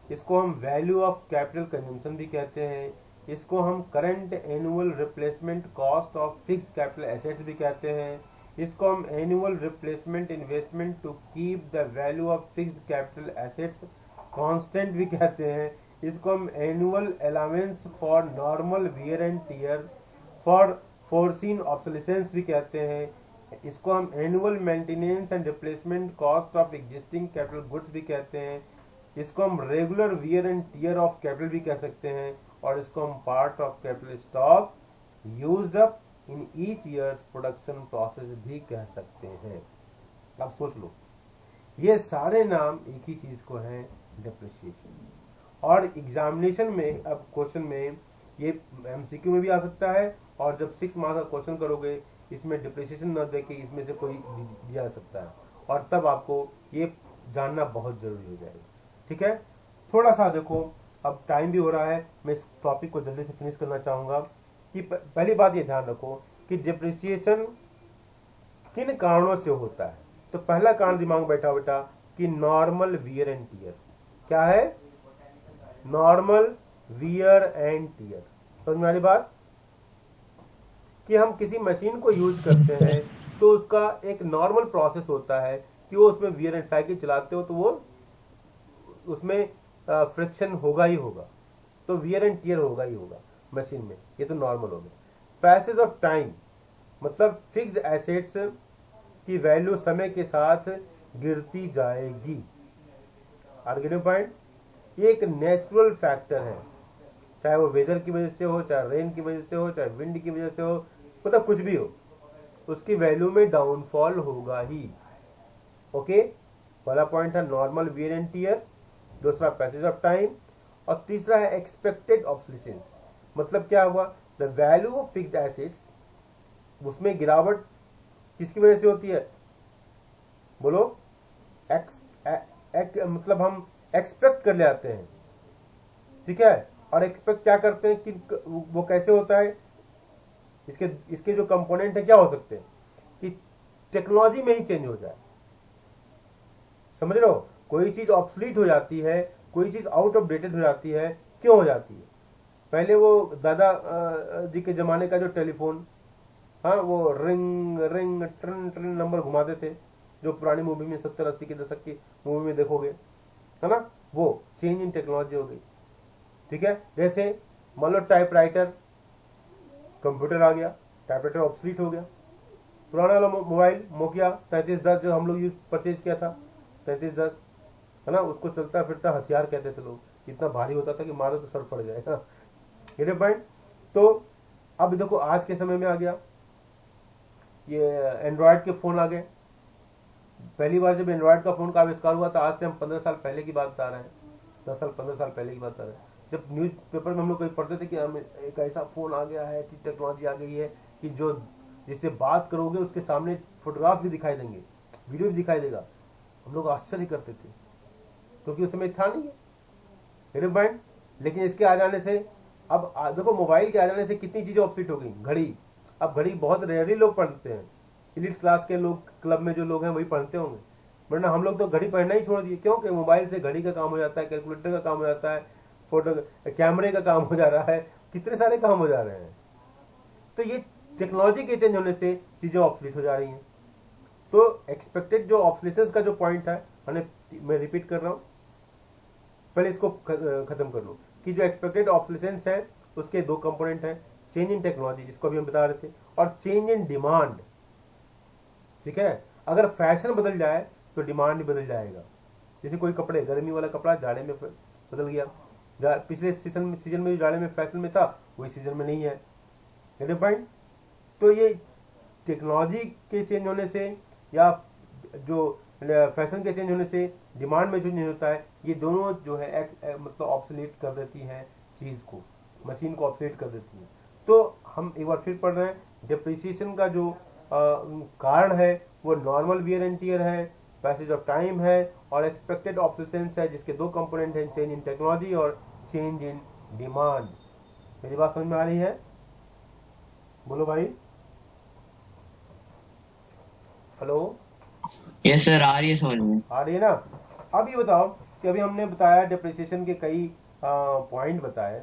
इसको हम वैल्यू ऑफ कैपिटल कंजम्पशन भी कहते हैं, इसको हम current annual replacement cost of fixed capital assets भी कहते हैं, इसको हम annual replacement investment to keep the value of fixed capital assets constant भी कहते हैं, इसको हम annual allowance for normal wear and tear for foreseen obsolescence भी कहते हैं, इसको हम annual maintenance and replacement cost of existing capital goods भी कहते हैं, इसको हम regular wear and tear of capital भी कह सकते हैं, और इसको हम part of capital stock used up in each years production process भी कह सकते हैं। अब सोच लो, ये सारे नाम एक ही चीज को हैं, डेप्रिसिएशन। और एग्जामिनेशन में, अब क्वेश्चन में ये एमसीक्यू में भी आ सकता है, और जब 6 मार्क्स का क्वेश्चन करोगे इसमें डिप्रिसिएशन न देके इसमें से कोई दिया जा सकता है, और तब आपको ये जानना बहुत जरूरी हो जाएगा। ठीक है, थोड़ा सा देखो, अब टाइम भी हो रहा है, मैं इस टॉपिक को जल्दी से फिनिश करना चाहूंगा कि पहली बात ये ध्यान रखो कि डिप्रिसिएशन किन कारणों से होता है। तो पहला कारण दिमाग में बैठा बेटा कि नॉर्मल वियर एंड टियर। क्या है? Normal wear and tier. समझ में आ रही बात? कि हम किसी मशीन को यूज करते हैं तो उसका एक नॉर्मल प्रोसेस होता है कि वो उसमें वियर एंड साइकिल चलाते हो तो वो उसमें फ्रिक्शन होगा ही होगा, तो वियर एंड टियर होगा ही होगा मशीन में, ये तो नॉर्मल हो गया। पैसेज ऑफ टाइम मतलब फिक्स्ड एसेट्स की वैल्यू समय के साथ गिरती जाएगी। आर्गेटिव पॉइंट, ये एक नेचुरल फैक्टर है, चाहे वो वेदर की वजह से हो, चाहे रेन की वजह से हो, चाहे विंड की वजह से हो, मतलब कुछ भी हो, उसकी वैल्यू में डाउनफॉल होगा ही। ओके, पहला पॉइंट था नॉर्मल वियर एंड टियर, दूसरा पैसेज ऑफ टाइम, और तीसरा है एक्सपेक्टेड ऑब्सोलिसेंस। मतलब क्या हुआ? The value of fixed assets, उसमें गिरावट किसकी वजह से होती है? बोलो। मतलब हम एक्सपेक्ट कर ले आते हैं, ठीक है, और एक्सपेक्ट क्या करते हैं कि वो कैसे होता है, इसके जो कंपोनेंट है क्या हो सकते हैं कि टेक्नोलॉजी में ही चेंज हो जाए। समझ रहे हो? कोई चीज ऑब्सोलीट हो जाती है, कोई चीज आउट ऑफ डेटेड हो जाती है। क्यों हो जाती है? पहले वो दादा जी के जमाने का जो टेलीफोन, हाँ, वो रिंग रिंग ट्रिन ट्रिन नंबर घुमाते थे, जो पुरानी मूवी में 70-80 के दशक की मूवी में देखोगे, है ना, वो चेंज इन टेक्नोलॉजी हो गई। ठीक है, जैसे मान लो टाइपराइटर, कंप्यूटर आ गया, टाइपराइटर ऑब्सोलीट हो गया। पुराना वाला मोबाइल नोकिया 3310 जो हम लोग यूज परचेज किया था, 3310, है ना, उसको चलता फिरता हथियार कहते थे लोग, इतना भारी होता था कि मारो तो सर फट जाएगा। ये पॉइंट। तो अब देखो आज के समय में आ गया ये एंड्रॉयड के फोन आ गए। पहली बार जब एंड्रॉयड का फोन का आविष्कार हुआ था, आज से हम 15 साल पहले की बात बता रहे हैं, 10 साल 15 साल पहले की बात बता रहे हैं, जब न्यूज पेपर में हम लोग कहीं पढ़ते थे कि हमें एक ऐसा फोन आ गया है, टेक्नोलॉजी आ गई है कि जो जिससे बात करोगे उसके सामने फोटोग्राफ भी दिखाई देंगे, वीडियो भी दिखाई देगा। हम लोग आश्चर्य करते थे क्योंकि उस समय था नहीं है पॉइंट। लेकिन इसके आ जाने से अब देखो, मोबाइल के आ जाने से कितनी चीजें ऑब्सोलीट हो गई। घड़ी, अब घड़ी बहुत रेयरली लोग पहनते हैं, एलीट क्लास के लोग, क्लब में जो लोग हैं वही पहनते होंगे, वरना हम लोग तो घड़ी पहनना ही छोड़ दिए। क्योंकि मोबाइल से घड़ी का काम हो जाता है, कैलकुलेटर का काम हो जाता है, फोटो कैमरे का काम हो जा रहा है, कितने सारे काम हो जा रहे हैं। तो ये टेक्नोलॉजी के चेंज होने से चीजें ऑब्सोलीट हो जा रही हैं। तो एक्सपेक्टेड जो ऑब्सोलेसेंस का जो पॉइंट है, मैं रिपीट कर रहा हूं, पहले इसको खत्म कर लो कि जो एक्सपेक्टेड ऑब्सोलेसेंस है उसके दो कंपोनेंट हैं, चेंज इन टेक्नोलॉजी जिसको अभी हम बता रहे थे, और चेंज इन डिमांड। ठीक है, अगर फैशन बदल जाए तो डिमांड भी बदल जाएगा। जैसे कोई कपड़े, गर्मी वाला कपड़ा जाड़े में बदल गया, पिछले सीजन में जो जाड़े में फैशन में था वही सीजन में नहीं है। पॉइंट। तो ये टेक्नोलॉजी के चेंज होने से या जो फैशन के चेंज होने से डिमांड में जो चेंज होता है, ये दोनों जो है मतलब ऑब्सोलीट कर देती हैं चीज़ को, मशीन को ऑब्सोलीट कर देती हैं। तो हम एक बार फिर पढ़ रहे हैं, डिप्रिसिएशन का जो कारण है वो नॉर्मल वियर एंड टियर है, पैसेज ऑफ टाइम है और एक्सपेक्टेड ऑब्सोलेसेंस है, जिसके दो कंपोनेंट हैं, चेंज इन टेक्नोलॉजी और चेंज इन डिमांड। मेरी बात समझ में आ रही है? बोलो भाई। हेलो, यस सर, आ रही है समझ में। आ रही है ना? अब ये बताओ कि अभी हमने बताया डिप्रिसिएशन के कई पॉइंट बताए,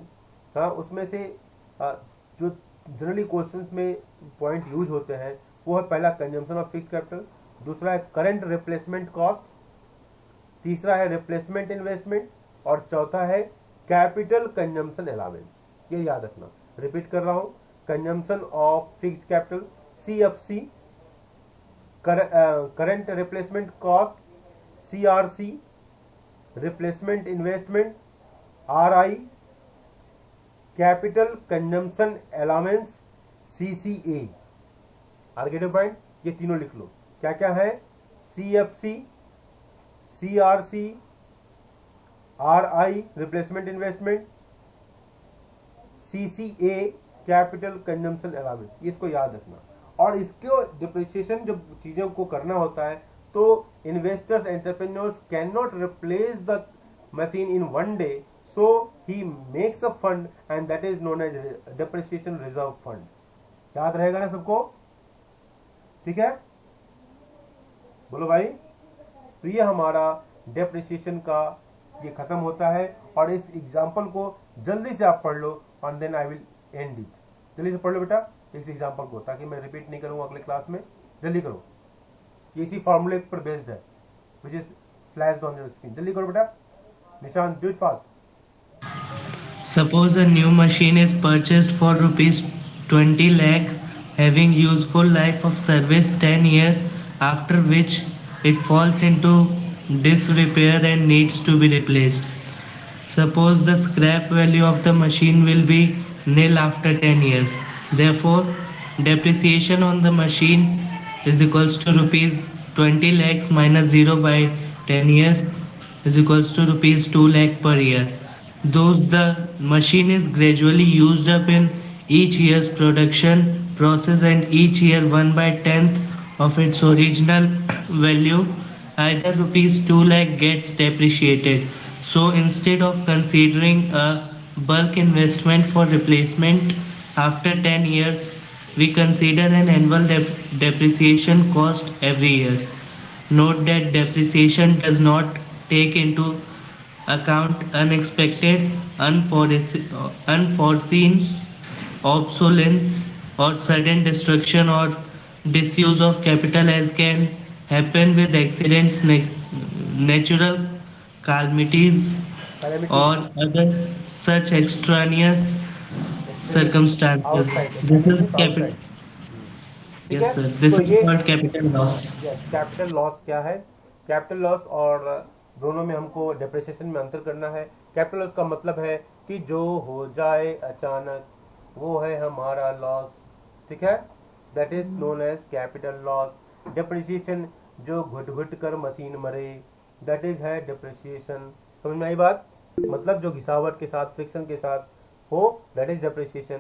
हाँ, उसमें से जो जनरली क्वेश्चंस में पॉइंट यूज होते हैं वो है पहला कंजम्पशन ऑफ फिक्स्ड कैपिटल, दूसरा है करंट रिप्लेसमेंट कॉस्ट, तीसरा है रिप्लेसमेंट इन्वेस्टमेंट और चौथा है कैपिटल कंजम्पशन अलाउंस। ये याद रखना, रिपीट कर रहा हूँ, consumption of fixed capital CFC, current replacement cost CRC, replacement investment RI, capital consumption allowance CCA। आर्गेटिव पॉइंट ये तीनों लिख लो, क्या क्या है? CFC, CRC, RI replacement investment, CCA capital consumption allowance. ये इसको याद रखना। और इसको डिप्रिसिएशन जब चीज़ों को करना होता है तो investors entrepreneurs can not replace the machine in one day, so he makes a fund and that is known as depreciation reserve fund। याद रहेगा ना सबको? ठीक है, बोलो भाई। तो ये हमारा डेप्रिसिएशन का ये खत्म होता है और इस एग्जांपल को जल्दी से आप पढ़ लो and then I will end it। जल्दी से पढ़ लो बेटा इस एग्जांपल को, ताकि मैं रिपीट नहीं करूंगा अगले क्लास में। जल्दी करो, ये इसी फॉर्मूले पर बेस्ड है which is flashed on your screen। जल्दी करो बेटा। Nishan, do it fast। Suppose a new machine is purchased for rupees 20 lakh, having useful life of service 10 years, after which it falls into disrepair and needs to be replaced. Suppose the scrap value of the machine will be nil after 10 years. Therefore, depreciation on the machine is equals to rupees 20 lakhs minus 0 by 10 years is equals to rupees 2 lakh per year. Thus the machine is gradually used up in each year's production process and each year 1/10 of its original value, either rupees 2 lakh gets depreciated. So instead of considering a bulk investment for replacement after 10 years, we consider an annual depreciation cost every year. Note that depreciation does not take into account unexpected, unforeseen obsolescence or sudden destruction or disuse of capital, as can happen with accidents, natural calamities or other such extraneous circumstances. This is capital. Yes sir, this is called capital loss. Yes, capital loss क्या है? Capital loss और दोनों में हमको depreciation में अंतर करना है। कैपिटल लॉस का मतलब है कि जो हो जाए अचानक वो है हमारा लॉस, ठीक है, that is known as capital loss. Depreciation जो घुट घुट कर मशीन मरे, दैट इज है डेप्रिसिएशन। समझ में आई बात? मतलब जो घिसावट के साथ, फ्रिक्शन के साथ हो, दैट इज डेप्रिसिएशन,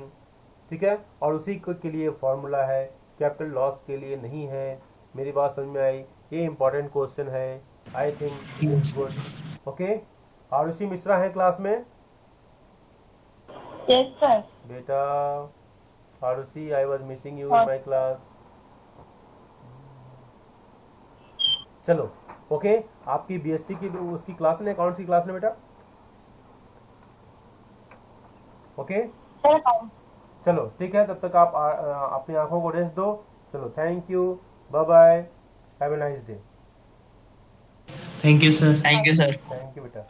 ठीक है। और उसी के लिए फॉर्मूला है, कैपिटल लॉस के लिए नहीं है। मेरी बात समझ में आई? ये इंपॉर्टेंट क्वेश्चन है, I think it's good. Okay, Arushi Mishra है क्लास में? Yes, sir. बेटा Arushi, I was missing you in my class. चलो ओके, आपकी बीएसटी की उसकी क्लास में, अकाउंट्स की क्लास में बेटा? ओके चलो ठीक है, तब तक आप अपनी आंखों को रेस्ट दो। चलो, thank you, bye bye, have a nice day. Thank you sir. Thank you sir. Thank you बेटा।